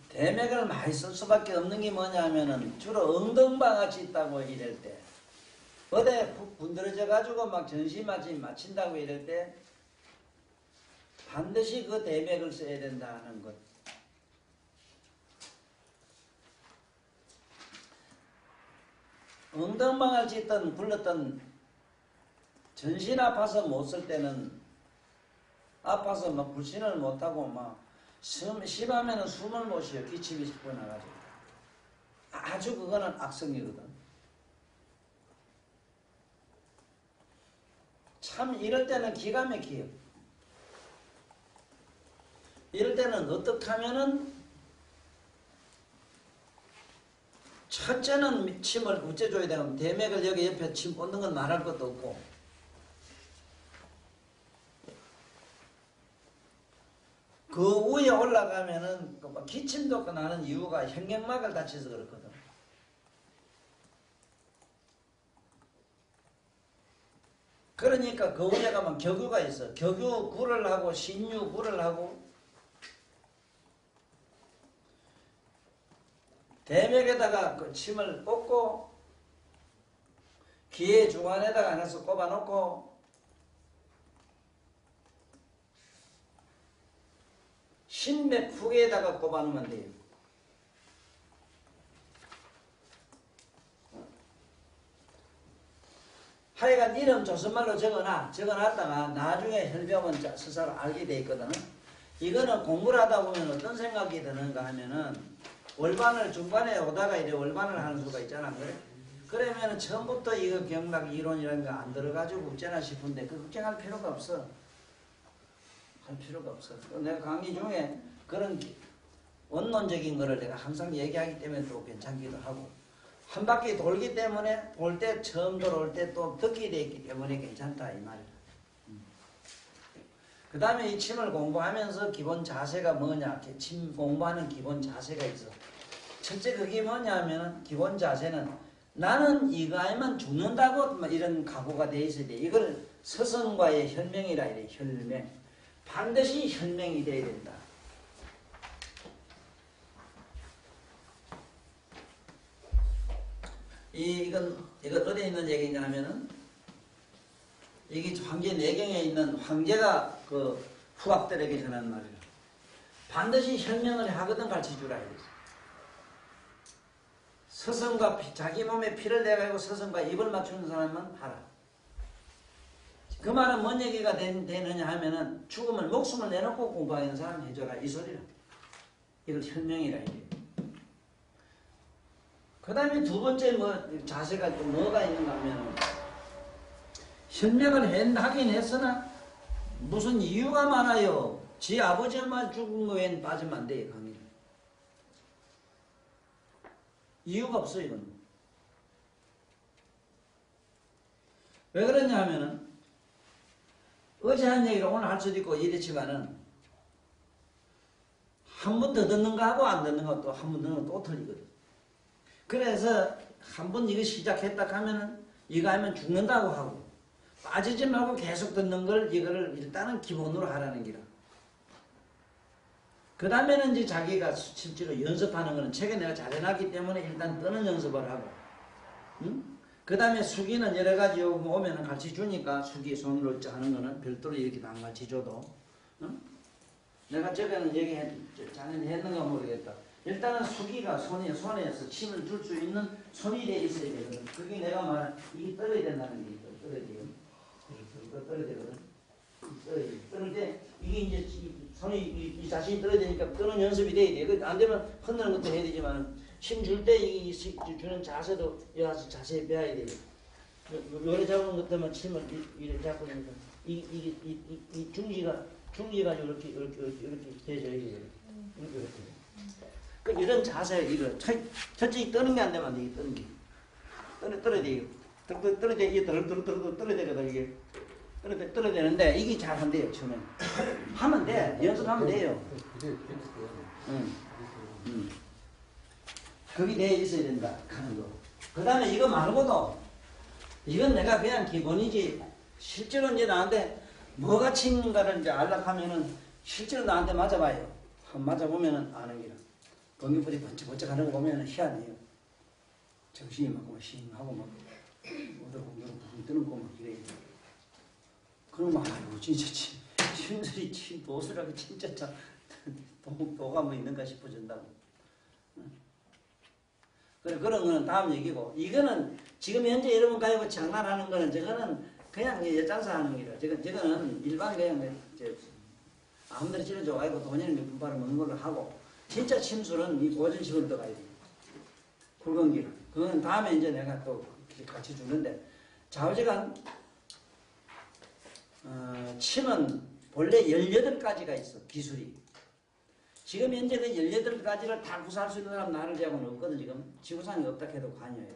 대맥을 많이 쓸 수밖에 없는 게 뭐냐 하면은 주로 엉덩방아치 있다고 이럴 때, 어디 푹 분들어져 가지고 막 전신마취 맞힌다고 이럴 때 반드시 그 대맥을 써야 된다는 것. 엉덩방아치 있던 굴렀던 전신 아파서 못 쓸 때는 아파서 막 불신을 못하고 막 심하면 숨을 못 쉬어. 기침이 자꾸 나가지고. 아주 그거는 악성이거든. 참 이럴 때는 기가 막혀요. 이럴 때는 어떻게 하면은 첫째는 침을 어째줘야 되면 대맥을 여기 옆에 침 꽂는 건 말할 것도 없고, 그 위에 올라가면은 기침도 나는 이유가 횡격막을 다쳐서 그렇거든. 그러니까 그 위에 가면 격유가 있어. 격유 굴을 하고 신유 굴을 하고 대맥에다가 그 침을 꽂고 귀에 중안에다가 하나씩 꼽아놓고 신맥 후계에다가 꼽아놓으면 돼요. 하여간 이름 조선말로 적어놨다가 나중에 혈병은 스스로 알게 돼 있거든. 이거는 공부를 하다 보면 어떤 생각이 드는가 하면은 월반을 중반에 오다가 이래 월반을 하는 수가 있잖아. 그래? 그러면은 처음부터 이거 경락 이론이라는 거 안 들어가지고 국제나 싶은데 그 걱정할 필요가 없어. 할 필요가 없어. 내가 강의 중에 그런 원론적인 거를 내가 항상 얘기하기 때문에 또 괜찮기도 하고, 한 바퀴 돌기 때문에 볼 때 처음 돌아올 때 또 듣게 돼 있기 때문에 괜찮다 이 말이야. 그 다음에 이 침을 공부하면서 기본 자세가 뭐냐, 침 공부하는 기본 자세가 있어. 첫째 그게 뭐냐면 기본 자세는 나는 이거에만 죽는다고 이런 각오가 돼 있어야 돼. 이걸 스승과의 혈맹이라 이래. 혈맹. 반드시 혈맹이 돼야 된다. 이건 어디에 있는 얘기냐 하면은 이게 황제 내경에 있는 황제가 그 후학들에게 전하는 말이야. 반드시 혈맹을 하거든 가르쳐주라 이랬어. 스승과 자기 몸에 피를 내가지고 스승과 입을 맞추는 사람은 하라. 그 말은 뭔 얘기가 되느냐 하면은 죽음을 목숨을 내놓고 공부하는 사람 해줘라 이 소리라. 이걸 혈명이라 이래. 그 다음에 두 번째 자세가 또 뭐가 있는가 하면은 혈명을 하긴 했으나 무슨 이유가 많아요. 지 아버지만 죽은 거엔 빠지면 안 돼요 강의. 이유가 없어 이건. 왜 그러냐 하면은 어제 한 얘기를 오늘 할 수도 있고 이랬지만은 한 번 더 듣는가 하고 안 듣는가 또 한 번 듣는 거 또 틀리거든. 그래서 한번 이거 시작했다 하면은 이거 하면 죽는다고 하고 빠지지 말고 계속 듣는 걸 이거를 일단은 기본으로 하라는 기라. 그 다음에는 이제 자기가 실제로 연습하는 거는 책에 내가 잘 해놨기 때문에 일단 뜨는 연습을 하고, 응? 그 다음에 수기는 여러 가지 오면은 같이 주니까 수기 손으로 하는 거는 별도로 이렇게 다 같이 줘도, 응? 내가 저거는 자네는 했는가 모르겠다. 일단은 수기가 손에서 침을 줄 수 있는 손이 돼 있어야 되거든. 그게 내가 말한 이게 떨어야 된다는 게 있거든. 떨어야 돼요. 떨어야 되거든. 떨어질 때 이게 이제 손이 이 자신이 떨어야 되니까 떠는 연습이 돼야 돼. 안 되면 흔드는 것도 해야 되지만 힘 줄 때 이 주는 자세도 여기서 자세히 배워야 돼요. 요래 잡은 것 때문에 침을 이렇게 잡고 있으니까 이 중지가 이렇게 돼져야 돼요. 이렇게. 그 이런 자세 이거 첫째 떠는 게 안 되면 안 돼. 떠는 게 떨어야 돼요. 떨어야 돼. 이게 떨어야 되거든 이게. 떨어야 되는데 이게 잘 안 돼요 처음에. 하면 돼. 연습하면 돼요. 그게 돼 있어야 된다 하는 거. 그 다음에 이거 말고도 이건 내가 그냥 기본이지 실제로 이제 나한테 뭐가 치는가를 이제 알려고 하면은 실제로 나한테 맞아봐요. 한번 맞아보면은 아는 게라. 동기부리 번쩍번쩍 하는 거 보면은 희한해요. 정신이 막 싱하고 막 어디로 뜨는 거 막 이래요. 그러면 아이고 진짜 침들이 도수라고 진짜 참 도가 뭐 있는가 싶어진다고. 그래 그런 거는 다음 얘기고 이거는 지금 현재 여러분 가지고 장난하는 거는 저거는 그냥 엿장사 하는 거라. 저거는 일반 그냥 아무데나 찔러줘가지고 돈을 몇 푼 팔아 먹는 걸로 하고 진짜 침술은 이 고전식으로 들어가야 돼. 굵은 기는. 그건 다음에 이제 내가 또 같이 주는데 좌우지간 침은 본래 18가지가 있어 기술이. 지금 현재 그 18가지를 다 구사할 수 있는 사람 나를 제하고는 없거든. 지금 지구상에 없다 해도 관여해요.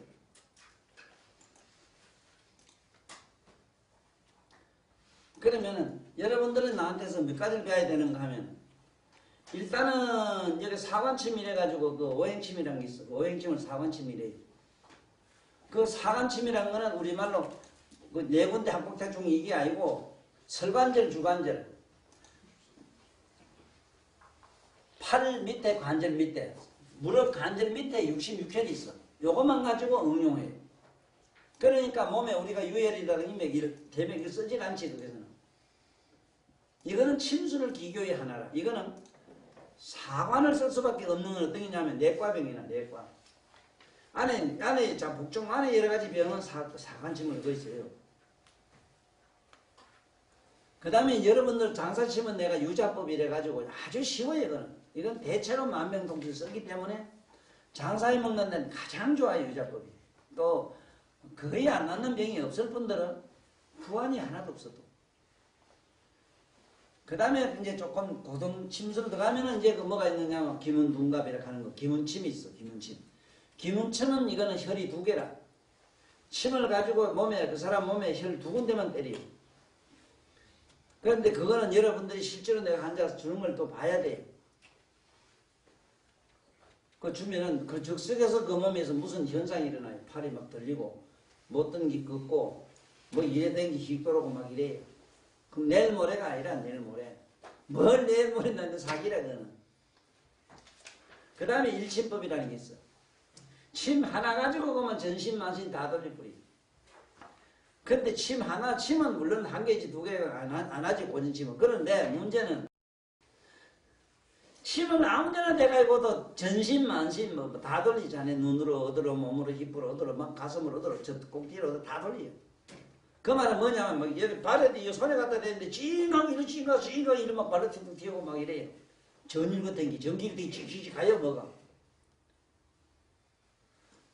그러면은 여러분들은 나한테서 몇 가지를 배워야 되는가 하면 일단은 여기 사관침이래 가지고 그 오행침이라는 게 있어. 그 오행침을 사관침이래. 그 사관침이라는 거는 우리말로 그 네 군데 합곡택 중에 이게 아니고 설관절, 주관절, 팔 밑에 관절 밑에 무릎 관절 밑에 66혈이 있어. 요것만 가지고 응용해. 그러니까 몸에 우리가 유혈이라든 인맥, 대맥이 쓰질 않지 그래서는. 이거는 침술을 기교의 하나라. 이거는 사관을 쓸 수밖에 없는 건 어떤 게냐면 내과병이나 내과. 안에 자 복종 안에 여러 가지 병은 사관침을 거 있어요. 그 다음에 여러분들 장사침은 내가 유자법이래 가지고 아주 쉬워요. 이건 대체로 만병통치를 쓰기 때문에 장사에 먹는 데는 가장 좋아요 유자법이. 또 거의 안 낫는 병이 없을 분들은 후환이 하나도 없어도. 그 다음에 이제 조금 고등 침수로 들어가면은 이제 그 뭐가 있느냐, 기문둔갑이라고 하는 거. 기문침이 있어, 기문침. 기문침은 이거는 혈이 2개라. 침을 가지고 그 사람 몸에 혈 2군데만 때려요. 그런데 그거는 여러분들이 실제로 내가 앉아서 주는 걸 또 봐야 돼요. 그 주면은 그 즉석에서 그 몸에서 무슨 현상이 일어나요. 팔이 막 들리고, 못 던기 긋고, 뭐 이래 댕기 휙 돌아오고 막 이래요. 그럼 내일 모레가 아니라 내일 모레. 뭘 내일 모레 나는 사기라 그거는. 그 다음에 일침법이라는 게 있어. 침 하나 가지고 그러면 전신 만신 다 돌릴 뿌리. 근데 침은 물론 한 개지 두 개가 안 하지 고전침은. 그런데 문제는 침은 아무데나 대가지고도 전신 만신 뭐 다 돌리잖아요. 눈으로 어디로 몸으로 힙으로 어디로 막 가슴으로 어디로 저 꼭지로 다 돌려요. 그 말은 뭐냐면 막 여기 발에도 손에 갖다 대는데 찡하고 이러면 막 발로 튀고 막 이래요. 전일거 땡기 전기를 땡기 칙칙 가요 뭐가.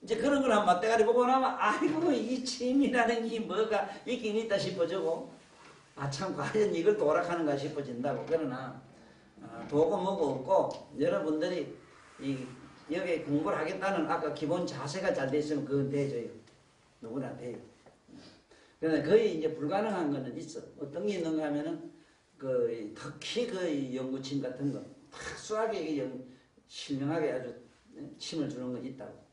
이제 그런 걸 한번 맞대가리 보고 나면 아이고 이 침이라는 게 뭐가 있긴 있다 싶어지고 아 참 과연 이걸 도락하는가 싶어진다고. 그러나 도고 뭐고 없고 여러분들이 여기 공부를 하겠다는 아까 기본 자세가 잘 돼 있으면 그건 돼져요. 누구나 돼요. 그런데 거의 이제 불가능한 거는 있어. 어떤 게 있는가 하면은 특히 그 연구침 같은 거 특수하게 실명하게 아주 침을 주는 건 있다고.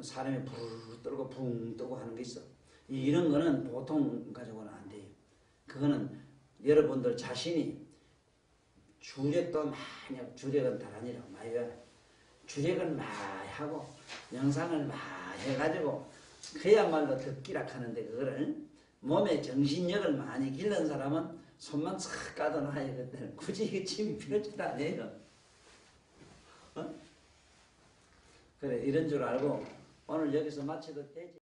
사람이 부르르 떨고 붕 뜨고 하는 게 있어. 이런 거는 보통 가지고는 안 돼요. 그거는 여러분들 자신이 주력도 많이, 주력은 다란이라고 많이 해요. 주력을 많이 하고 명상을 많이 해가지고 그야말로 덕기라 하는데 그거를 몸에 정신력을 많이 기른 사람은 손만 싹 까도놔야 그때는 굳이 이게 침이 필요지도 않아요. 어? 그래 이런 줄 알고 오늘 여기서 마쳐도 되지.